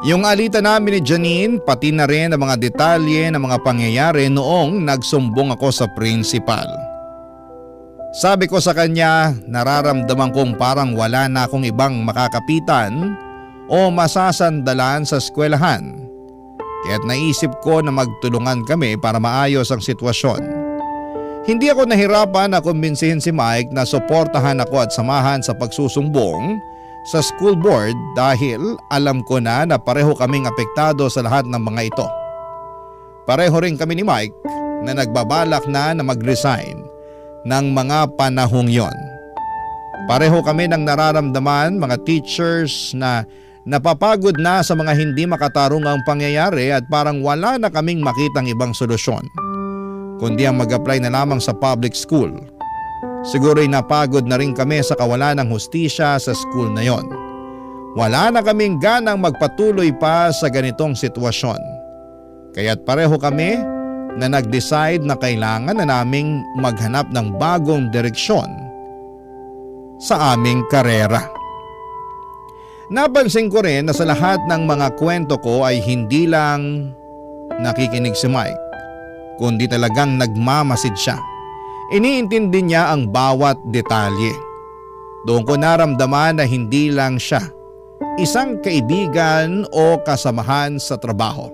Yung alita namin ni Janine pati na rin ang mga detalye ng mga pangyayari noong nagsumbong ako sa principal. Sabi ko sa kanya, nararamdaman kong parang wala na akong ibang makakapitan o masasandalan sa eskwelahan. Kaya't naisip ko na magtulungan kami para maayos ang sitwasyon. Hindi ako nahirapan na kumbinsihin si Mike na suportahan ako at samahan sa pagsusumbong sa school board dahil alam ko na pareho kaming apektado sa lahat ng mga ito. Pareho rin kami ni Mike na nagbabalak na mag-resign ng mga panahong yon. Pareho kami ng nararamdaman mga teachers na napapagod na sa mga hindi makatarungang pangyayari at parang wala na kaming makitang ibang solusyon kundi ang mag-apply na lamang sa public school. Siguro'y napagod na rin kami sa kawalan ng hustisya sa school na yon. Wala na kaming ganang magpatuloy pa sa ganitong sitwasyon. Kaya't pareho kami na nag-decide na kailangan na naming maghanap ng bagong direksyon sa aming karera. Napansin ko rin na sa lahat ng mga kwento ko ay hindi lang nakikinig si Mike, kundi talagang nagmamasid siya. Iniintindi niya ang bawat detalye. Doon ko naramdaman na hindi lang siya isang kaibigan o kasamahan sa trabaho,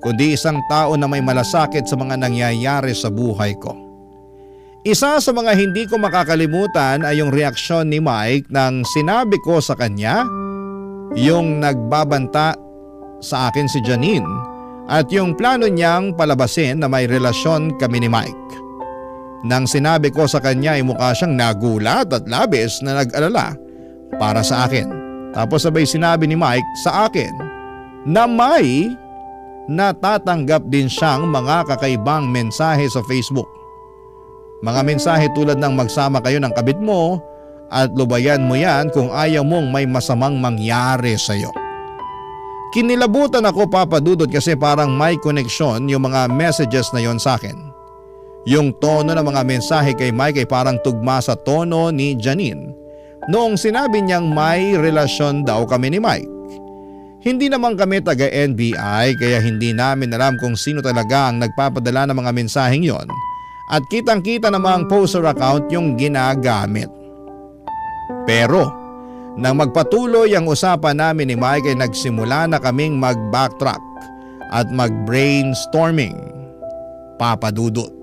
kundi isang tao na may malasakit sa mga nangyayari sa buhay ko. Isa sa mga hindi ko makakalimutan ay yung reaksyon ni Mike nang sinabi ko sa kanya yung nagbabanta sa akin si Janine at yung plano niyang palabasin na may relasyon kami ni Mike. Nang sinabi ko sa kanya ay mukha siyang nagulat at labis na nag-alala para sa akin. Tapos sabay sinabi ni Mike sa akin na may natatanggap din siyang mga kakaibang mensahe sa Facebook. Mga mensahe tulad ng magsama kayo ng kabit mo at lubayan mo yan kung ayaw mong may masamang mangyari sa iyo. Kinilabutan ako, Papa Dudut, kasi parang may koneksyon yung mga messages na yon sa akin. Yung tono ng mga mensahe kay Mike ay parang tugma sa tono ni Janine noong sinabi niyang may relasyon daw kami ni Mike. Hindi naman kami taga-NBI kaya hindi namin alam kung sino talaga ang nagpapadala ng mga mensaheng yon at kitang-kita namang poster account yung ginagamit. Pero nang magpatuloy ang usapan namin ni Mike ay nagsimula na kaming mag-backtrack at mag-brainstorming, Papa Dudut.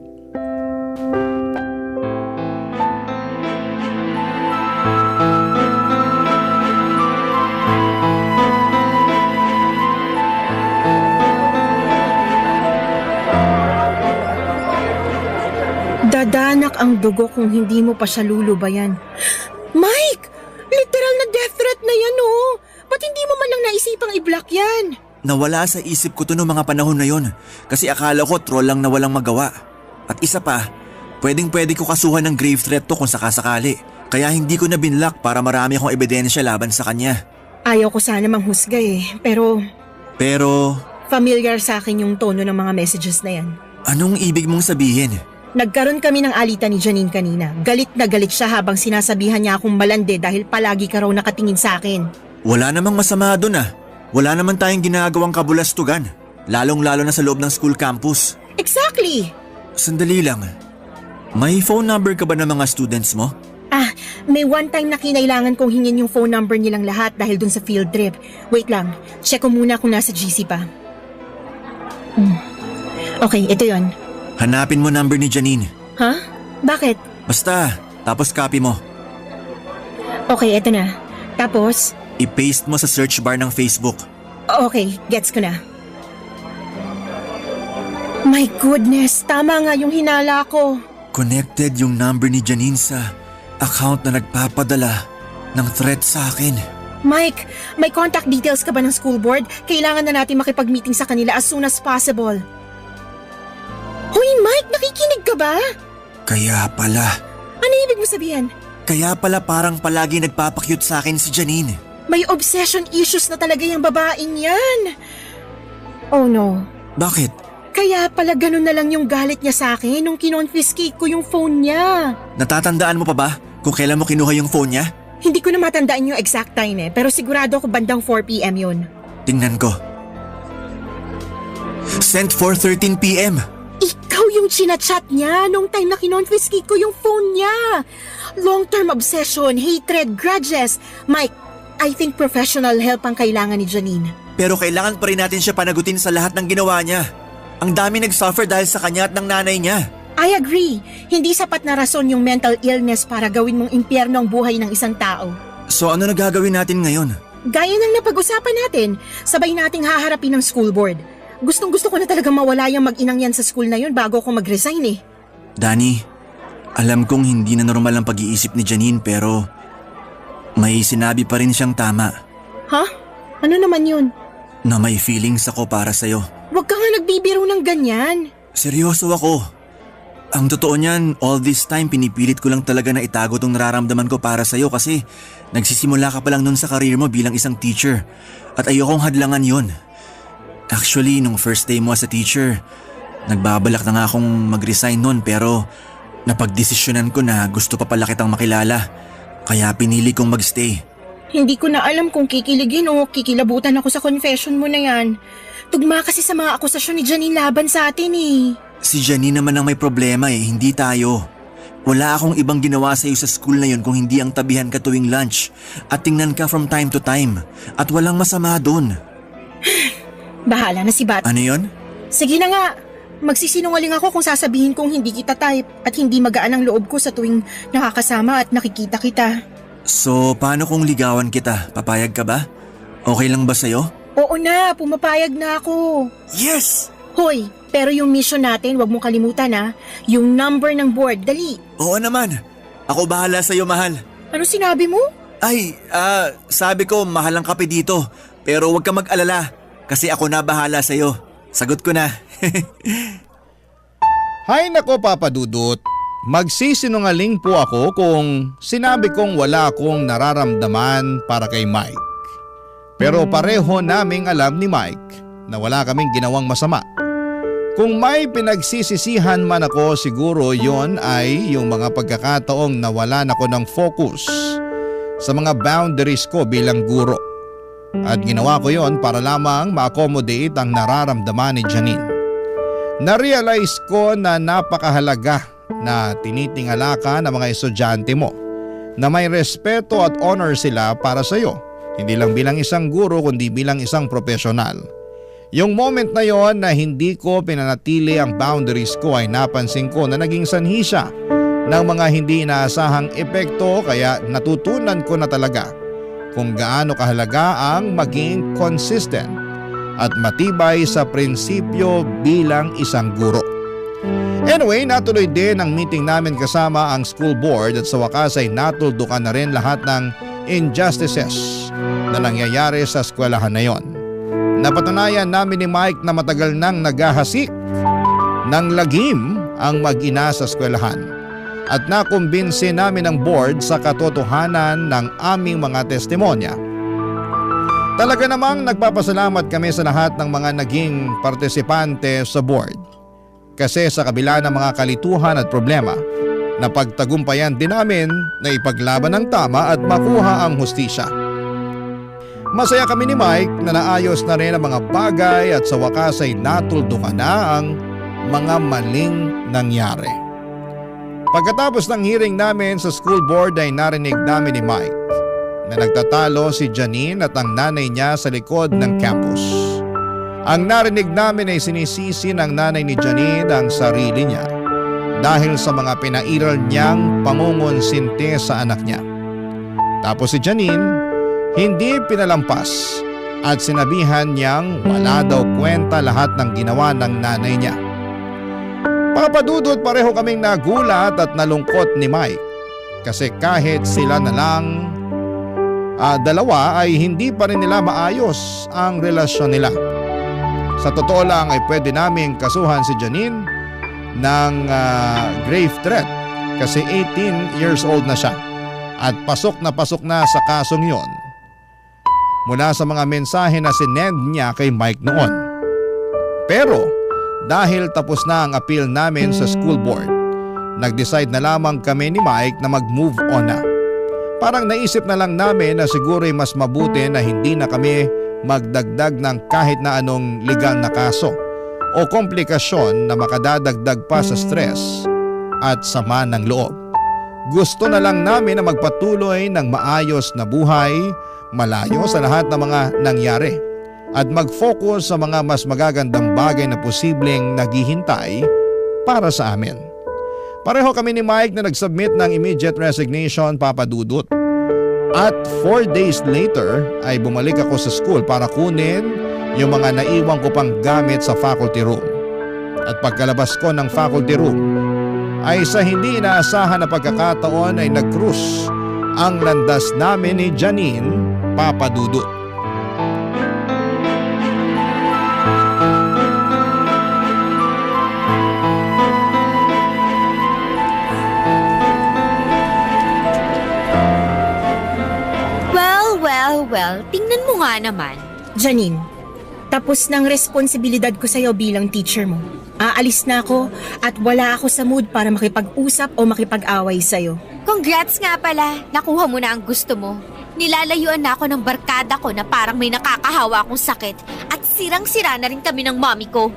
Dadanak ang dugo kung hindi mo pa siya lulubayan. Mike! Literal na death threat na yan, oh! Ba't hindi mo man lang naisipang i-block yan? Nawala sa isip ko to noong mga panahon na yon kasi akala ko troll lang na walang magawa. At isa pa, pwede ko kasuhan ng grave threat to kung sakasakali. Kaya hindi ko na binlock para marami akong ebidensya laban sa kanya. Ayaw ko sana manghusga eh, pero familiar sa akin yung tono ng mga messages na yan. Anong ibig mong sabihin? Nagkaroon kami ng alitan ni Janine kanina. Galit na galit siya habang sinasabihan niya akong malande dahil palagi ka raw nakatingin sa akin. Wala namang masama doon ah. Wala naman tayong ginagawang kabulastugan. Lalong-lalo na sa loob ng school campus. Exactly! Sandali lang. May phone number ka ba ng mga students mo? May one time na kinailangan kong hingin yung phone number nilang lahat dahil dun sa field trip. Wait lang, check ko muna kung nasa GC pa. Okay, ito yon. Hanapin mo number ni Janine. Ha? Bakit? Basta, tapos copy mo. Okay, ito na. Tapos? I-paste mo sa search bar ng Facebook. Okay, gets ko na. My goodness, tama nga yung hinala ko. Connected yung number ni Janine sa account na nagpapadala ng threat sa akin. Mike, may contact details ka ba ng school board? Kailangan na natin makipag-meeting sa kanila as soon as possible. Hoy Mike, nakikinig ka ba? Kaya pala. Ano ibig mo sabihin? Kaya pala parang palagi nagpapakyut sa akin si Janine. May obsession issues na talaga yung babaeng yan. Oh no. Bakit? Kaya pala ganun na lang yung galit niya sa akin nung kinonfiscate ko yung phone niya. Natatandaan mo pa ba kung kailan mo kinuha yung phone niya? Hindi ko na matandaan yung exact time pero sigurado ako bandang 4 p.m. yun. Tingnan ko. Sent 4:13 p.m. Ikaw yung chinachat niya nung time na kinonfiscate ko yung phone niya. Long-term obsession, hatred, grudges. Mike, I think professional help ang kailangan ni Janine. Pero kailangan pa rin natin siya panagutin sa lahat ng ginawa niya. Ang dami nag-suffer dahil sa kanya at ng nanay niya. I agree. Hindi sapat na rason yung mental illness para gawin mong impyerno ang buhay ng isang tao. So ano na gagawin natin ngayon? Gaya ng napag-usapan natin, sabay nating haharapin ng school board. Gustong-gusto ko na talaga mawala yung mag-inang yan sa school na yun bago ako mag-resign eh. Dani, alam kong hindi na normal ang pag-iisip ni Janine pero may sinabi pa rin siyang tama. Ha? Ano naman yun? Na may feelings ako para sa'yo. Huwag ka nga nagbibiro ng ganyan. Seryoso ako. Ang totoo niyan, all this time pinipilit ko lang talaga na itago tong nararamdaman ko para sa'yo kasi nagsisimula ka pa lang nun sa career mo bilang isang teacher at ayokong hadlangan yon. Actually, nung first day mo as a teacher, nagbabalak na nga akong mag-resign nun pero napagdesisyonan ko na gusto pa pala kitang makilala kaya pinili kong magstay. Hindi ko na alam kung kikiligin o kikilabutan ako sa confession mo na yan. Tugma kasi sa mga akusasyon ni Janine laban sa atin eh. Si Janine naman ang may problema hindi tayo. Wala akong ibang ginawa sa iyo sa school na yun kung hindi ang tabihan ka tuwing lunch at tingnan ka from time to time at walang masama dun. Bahala na si Bat. Ano yun? Sige na nga. Magsisinungaling ako kung sasabihin kong hindi kita type at hindi magaan ang loob ko sa tuwing nakakasama at nakikita kita. So paano kung ligawan kita? Papayag ka ba? Okay lang ba sa'yo? Oo na, pumapayag na ako. Yes! Hoy, pero yung mission natin, wag mong kalimutan ha. Yung number ng board, dali. Oo naman. Ako bahala sa'yo, mahal. Ano sinabi mo? Ay, sabi ko mahal ang kape dito. Pero huwag ka mag-alala kasi ako na bahala sa'yo. Sagot ko na. Hay nako Papa Dudut, magsisinungaling po ako kung sinabi kong wala akong nararamdaman para kay Mike. Pero pareho naming alam ni Mike na wala kaming ginawang masama. Kung may pinagsisisihan man ako, siguro yon ay yung mga pagkakataong nawalan ako ng focus sa mga boundaries ko bilang guro. At ginawa ko yon para lamang ma-accommodate ang nararamdaman ni Janine. Na-realize ko na napakahalaga na tinitingala ka ng mga estudyante mo na may respeto at honor sila para sa iyo. Hindi lang bilang isang guro kundi bilang isang profesional. Yung moment na yon na hindi ko pinanatili ang boundaries ko ay napansin ko na naging sanhi siya ng mga hindi inaasahang epekto kaya natutunan ko na talaga kung gaano kahalaga ang maging consistent at matibay sa prinsipyo bilang isang guro. Anyway, natuloy din ang meeting namin kasama ang school board at sa wakas ay natuldukan na rin lahat ng injustices na nangyayari sa eskwelahan na yon. Napatunayan namin ni Mike na matagal nang naghahasik ng lagim ang mag-ina sa eskwelahan. At nakumbinsi namin ang board sa katotohanan ng aming mga testimonya. Talaga namang nagpapasalamat kami sa lahat ng mga naging partisipante sa board. Kasi sa kabila ng mga kalituhan at problema, napagtagumpayan din namin na ipaglaban ang tama at makuha ang hustisya. Masaya kami ni Mike na naayos na rin ang mga bagay at sa wakas ay natuldukan na ang mga maling nangyari. Pagkatapos ng hearing namin sa school board ay narinig namin ni Mike na nagtatalo si Janine at ang nanay niya sa likod ng campus. Ang narinig namin ay sinisisi ng nanay ni Janine ang sarili niya dahil sa mga pinairal niyang pangungonsinti sa anak niya. Tapos si Janine hindi pinalampas at sinabihan niyang wala daw kwenta lahat ng ginawa ng nanay niya. Papadudot pareho kaming nagulat at nalungkot ni Mike kasi kahit sila na lang dalawa ay hindi pa rin nila maayos ang relasyon nila. Sa totoo lang ay pwede naming kasuhan si Janine ng grave threat kasi 18 years old na siya at pasok na sa kasong yon mula sa mga mensahe na sinend niya kay Mike noon. Pero dahil tapos na ang appeal namin sa school board, nag-decide na lamang kami ni Mike na mag-move on na. Parang naisip na lang namin na siguro ay mas mabuti na hindi na kami magdagdag ng kahit na anong legal na kaso o komplikasyon na makadadagdag pa sa stress at sama ng loob. Gusto na lang namin na magpatuloy ng maayos na buhay, malayo sa lahat ng mga nangyari at mag-focus sa mga mas magagandang bagay na posibleng naghihintay para sa amin. Pareho kami ni Mike na nag-submit ng immediate resignation, Papa Dudut. At 4 days later ay bumalik ako sa school para kunin yung mga naiwan ko pang gamit sa faculty room. At pagkalabas ko ng faculty room ay sa hindi inaasahan na pagkakataon ay nag-cruise ang landas namin ni Janine, Papa Dudut. Well, tingnan mo nga naman. Janine, tapos ng responsibilidad ko sa'yo bilang teacher mo. Aalis na ako at wala ako sa mood para makipag-usap o makipag-away sa'yo. Congrats nga pala, nakuha mo na ang gusto mo. Nilalayuan na ako ng barkada ko na parang may nakakahawa akong sakit at sirang-sira na rin kami ng mommy ko.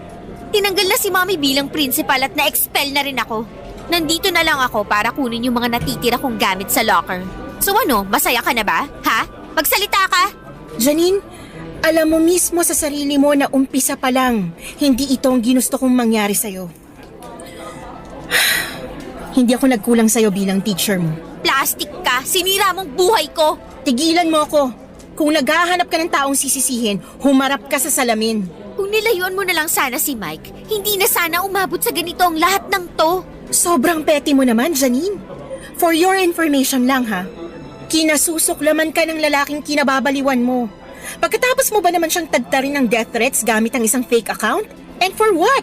Tinanggal na si mommy bilang principal at na-expel na rin ako. Nandito na lang ako para kunin yung mga natitira kong gamit sa locker. So ano, masaya ka na ba? Ha? Magsalita ka! Janine, alam mo mismo sa sarili mo na umpisa pa lang, hindi ito ang ginusto kong mangyari sa'yo. Hindi ako nagkulang sa'yo bilang teacher mo. Plastic ka! Sinira mong buhay ko! Tigilan mo ako. Kung naghahanap ka ng taong sisisihin, humarap ka sa salamin. Kung nilayuan mo na lang sana si Mike, hindi na sana umabot sa ganito ang lahat ng to. Sobrang petty mo naman, Janine. For your information lang ha, kinasusuklaman ka ng lalaking kinababaliwan mo. Pagkatapos mo ba naman siyang tagtarin ng death threats gamit ang isang fake account? And for what?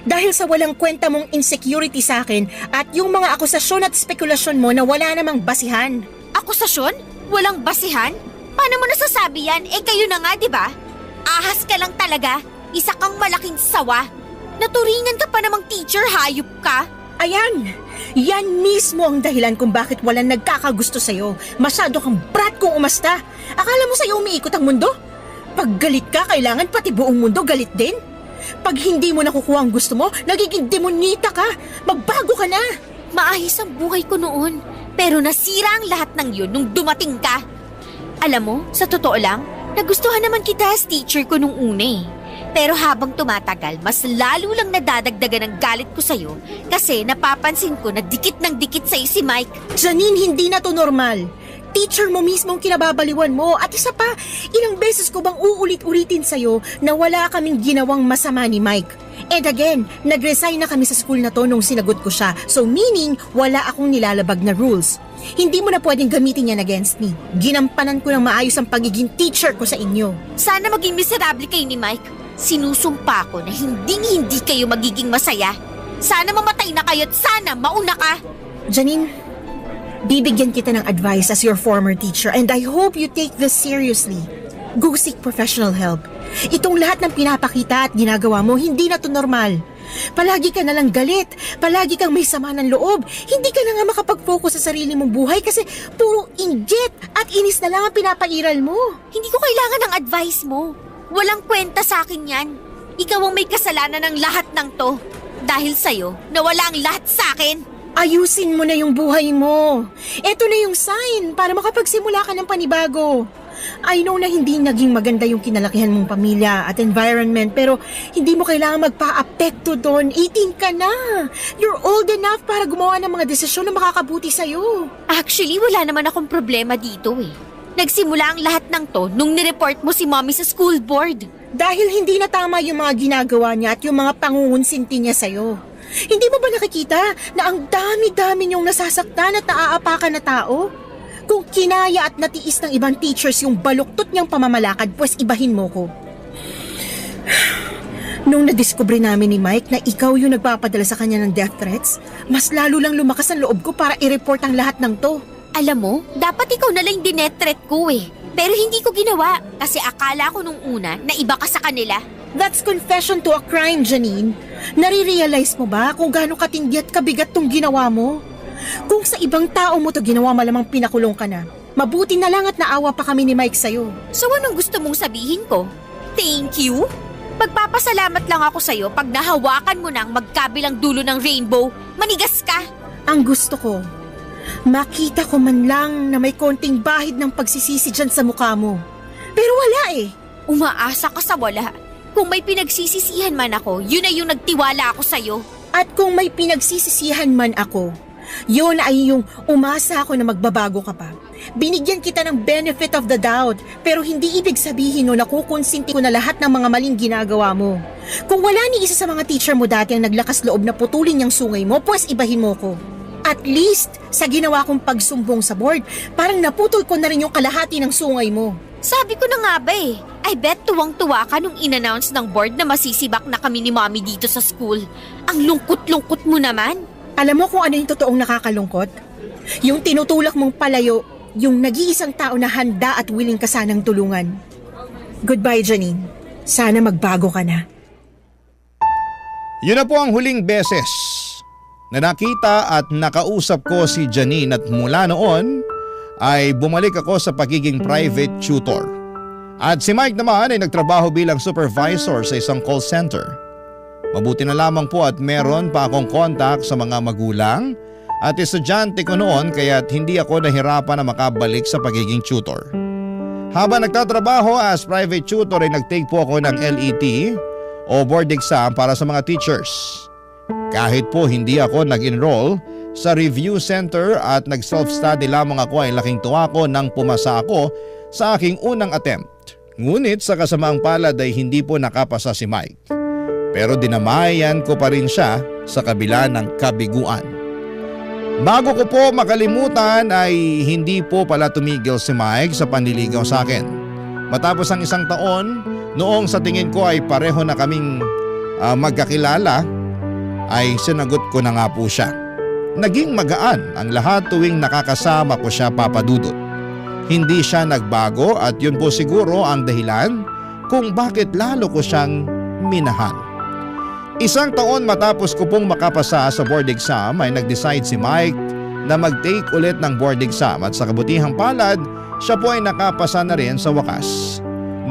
Dahil sa walang kwenta mong insecurity sa akin at yung mga akusasyon at spekulasyon mo na wala namang basihan. Akusasyon? Walang basihan? Paano mo nasasabi yan? Eh kayo na nga, di ba? Ahas ka lang talaga. Isa kang malaking sawa. Naturingan ka pa namang teacher, hayop ka. Ayan! Yan mismo ang dahilan kung bakit walang nagkakagusto sa'yo. Masyado kang brat kung umasta. Akala mo sa'yo umiikot ang mundo? Pag galit ka, kailangan pati buong mundo galit din. Pag hindi mo nakukuha ang gusto mo, nagiging demonita ka. Magbago ka na. Maayos ang buhay ko noon. Pero nasira ang lahat ng yun nung dumating ka. Alam mo, sa totoo lang, nagustuhan naman kita as teacher ko nung una eh. Pero habang tumatagal, mas lalo lang nadadagdagan ang galit ko sa'yo kasi napapansin ko na dikit ng dikit sa'yo si Mike. Janine, hindi na to normal. Teacher mo mismo ang kinababaliwan mo at isa pa, ilang beses ko bang uulit-ulitin sa'yo na wala kaming ginawang masama ni Mike. And again, nag-resign na kami sa school na to nung sinagot ko siya. So meaning, wala akong nilalabag na rules. Hindi mo na pwedeng gamitin yan against me. Ginampanan ko ng maayos ang pagiging teacher ko sa inyo. Sana maging miserable kayo ni Mike. Sinusumpa ko na hindi kayo magiging masaya. Sana mamatay na kayo at sana mauna ka. Janine, bibigyan kita ng advice as your former teacher and I hope you take this seriously. Go seek professional help. Itong lahat ng pinapakita at ginagawa mo, hindi na to normal. Palagi ka nalang galit, palagi kang may sama ng loob. Hindi ka na nga makapag-focus sa sarili mong buhay kasi puro inggit at inis na lang ang pinapairal mo. Hindi ko kailangan ng advice mo. Walang kwenta sa akin yan. Ikaw ang may kasalanan ng lahat ng to. Dahil sa'yo, nawala ang lahat sa akin. Ayusin mo na yung buhay mo. Ito na yung sign para makapagsimula ka ng panibago. I know na hindi naging maganda yung kinalakihan mong pamilya at environment pero hindi mo kailangan magpa-apekto doon. 18 ka na. You're old enough para gumawa ng mga desisyon na makakabuti sa'yo. Actually, wala naman akong problema dito eh. Nagsimula ang lahat ng to nung nireport mo si mommy sa school board. Dahil hindi na tama yung mga ginagawa niya at yung mga pangungunsinti niya sa'yo. Hindi mo ba nakikita na ang dami-dami niyong nasasaktan at naaapakan na tao? Kung kinaya at natiis ng ibang teachers yung baluktot niyang pamamalakad, pues ibahin mo ko. Nung nadiskubre namin ni Mike na ikaw yung nagpapadala sa kanya ng death threats, mas lalo lang lumakas ang loob ko para i-report ang lahat ng to. Alam mo, dapat ikaw na lang dinetret ko eh. Pero hindi ko ginawa kasi akala ko nung una na iba ka sa kanila. That's confession to a crime, Janine. Nare-realize mo ba kung gaano katindi at kabigat tong ginawa mo? Kung sa ibang tao mo to ginawa, malamang pinakulong ka na. Mabuti na lang at naawa pa kami ni Mike sa'yo. So anong gusto mong sabihin ko? Thank you? Magpapasalamat lang ako sa'yo pag nahawakan mo ng magkabilang dulo ng rainbow. Manigas ka! Ang gusto ko, makita ko man lang na may konting bahid ng pagsisisi dyan sa mukha mo. Pero wala eh. Umaasa ka sa wala. Kung may pinagsisisihan man ako, yun ay yung nagtiwala ako sa'yo. At kung may pinagsisisihan man ako, yun ay yung umasa ako na magbabago ka pa. Binigyan kita ng benefit of the doubt, pero hindi ibig sabihin no nakukonsinti ko na lahat ng mga maling ginagawa mo. Kung wala ni isa sa mga teacher mo dati ang naglakas loob na putulin yung sungay mo, pues ibahin mo ko. At least, sa ginawa kong pagsumbong sa board, parang naputol ko na rin yung kalahati ng sungay mo. Sabi ko na nga ba eh, I bet tuwang-tuwa ka nung in-announce ng board na masisibak na kami ni Mommy dito sa school. Ang lungkot-lungkot mo naman. Alam mo kung ano yung totoong nakakalungkot? Yung tinutulak mong palayo, yung nag-iisang tao na handa at willing ka sanang tulungan. Goodbye, Janine. Sana magbago ka na. Yun na po ang huling beses na nakita at nakausap ko si Janine at mula noon ay bumalik ako sa pagiging private tutor. At si Mike naman ay nagtrabaho bilang supervisor sa isang call center. Mabuti na lamang po at meron pa akong contact sa mga magulang at estudyante ko noon kaya't hindi ako nahirapan na makabalik sa pagiging tutor. Habang nagtatrabaho as private tutor ay nagtake po ako ng LET o board exam para sa mga teachers. Kahit po hindi ako nag-enroll sa review center at nag-self-study lamang ako ay laking tuwa ko nang pumasa ako sa aking unang attempt. Ngunit sa kasamaang palad ay hindi po nakapasa si Mike. Pero dinamayan ko pa rin siya sa kabila ng kabiguan. Bago ko po makalimutan ay hindi po pala tumigil si Mike sa panliligaw sa akin. Matapos ang isang taon, noong sa tingin ko ay pareho na kaming magkakilala, ay sinagot ko na nga po siya. Naging magaan ang lahat tuwing nakakasama ko siya, Papa Dudut. Hindi siya nagbago at yun po siguro ang dahilan kung bakit lalo ko siyang minahal. Isang taon matapos ko pong makapasa sa board exam ay nag-decide si Mike na mag-take ulit ng board exam at sa kabutihang palad, siya po ay nakapasa na rin sa wakas.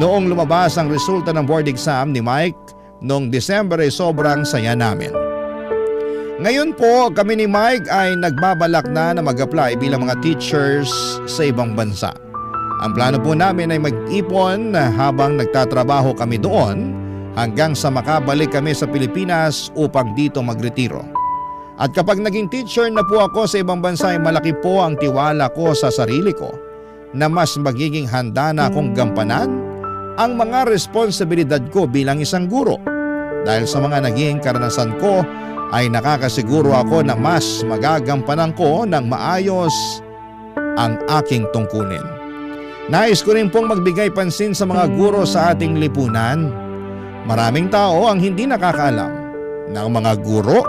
Noong lumabas ang resulta ng board exam ni Mike noong December ay sobrang saya namin. Ngayon po kami ni Mike ay nagbabalak na mag-apply bilang mga teachers sa ibang bansa. Ang plano po namin ay mag-ipon habang nagtatrabaho kami doon hanggang sa makabalik kami sa Pilipinas upang dito magretiro. At kapag naging teacher na po ako sa ibang bansa ay malaki po ang tiwala ko sa sarili ko na mas magiging handa na akong gampanan ang mga responsibilidad ko bilang isang guro. Dahil sa mga naging karanasan ko ay nakakasiguro ako na mas magagampanan ko ng maayos ang aking tungkulin. Nais ko rin pong magbigay pansin sa mga guro sa ating lipunan. Maraming tao ang hindi nakakaalam na ang mga guro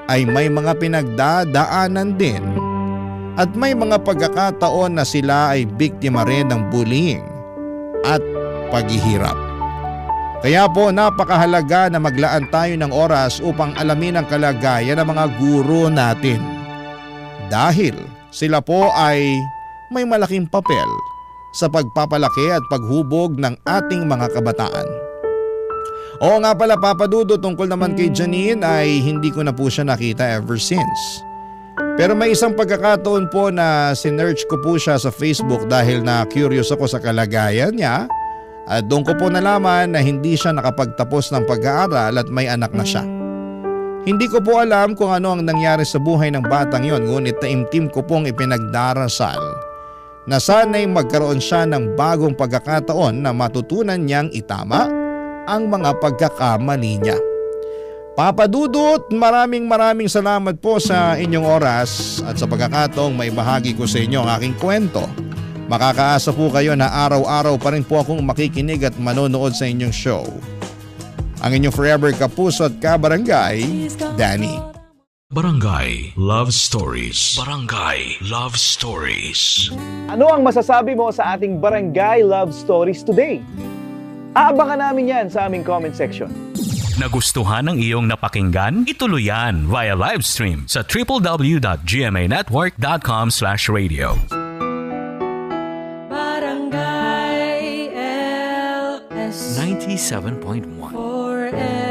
ay may mga pinagdadaanan din at may mga pagkakataon na sila ay biktima rin ng bullying at paghihirap. Kaya po napakahalaga na maglaan tayo ng oras upang alamin ang kalagayan ng mga guro natin. Dahil sila po ay may malaking papel sa pagpapalaki at paghubog ng ating mga kabataan. Oo nga pala, Papa Dudo, tungkol naman kay Janine ay hindi ko na po siya nakita ever since. Pero may isang pagkakataon po na sinearch ko po siya sa Facebook dahil na curious ako sa kalagayan niya. At doon ko po nalaman na hindi siya nakapagtapos ng pag-aaral at may anak na siya. Hindi ko po alam kung ano ang nangyari sa buhay ng batang yon, ngunit taimtim ko pong ipinagdarasal na sana'y magkaroon siya ng bagong pagkakataon na matutunan niyang itama ang mga pagkakamali niya. Papa Dudut, maraming salamat po sa inyong oras at sa pagkakataong may bahagi ko sa inyo ang aking kwento. Makakaasa po kayo na araw-araw pa rin po akong makikinig at manonood sa inyong show. Ang inyong forever kapuso at kabarangay, Danny. Barangay Love Stories. Barangay Love Stories. Ano ang masasabi mo sa ating Barangay Love Stories today? Aabangan namin yan sa aming comment section. Nagustuhan ng iyong napakinggan? Ituloy yan via live stream sa www.gmanetwork.com/radio. Barangay LS 97.1 forever.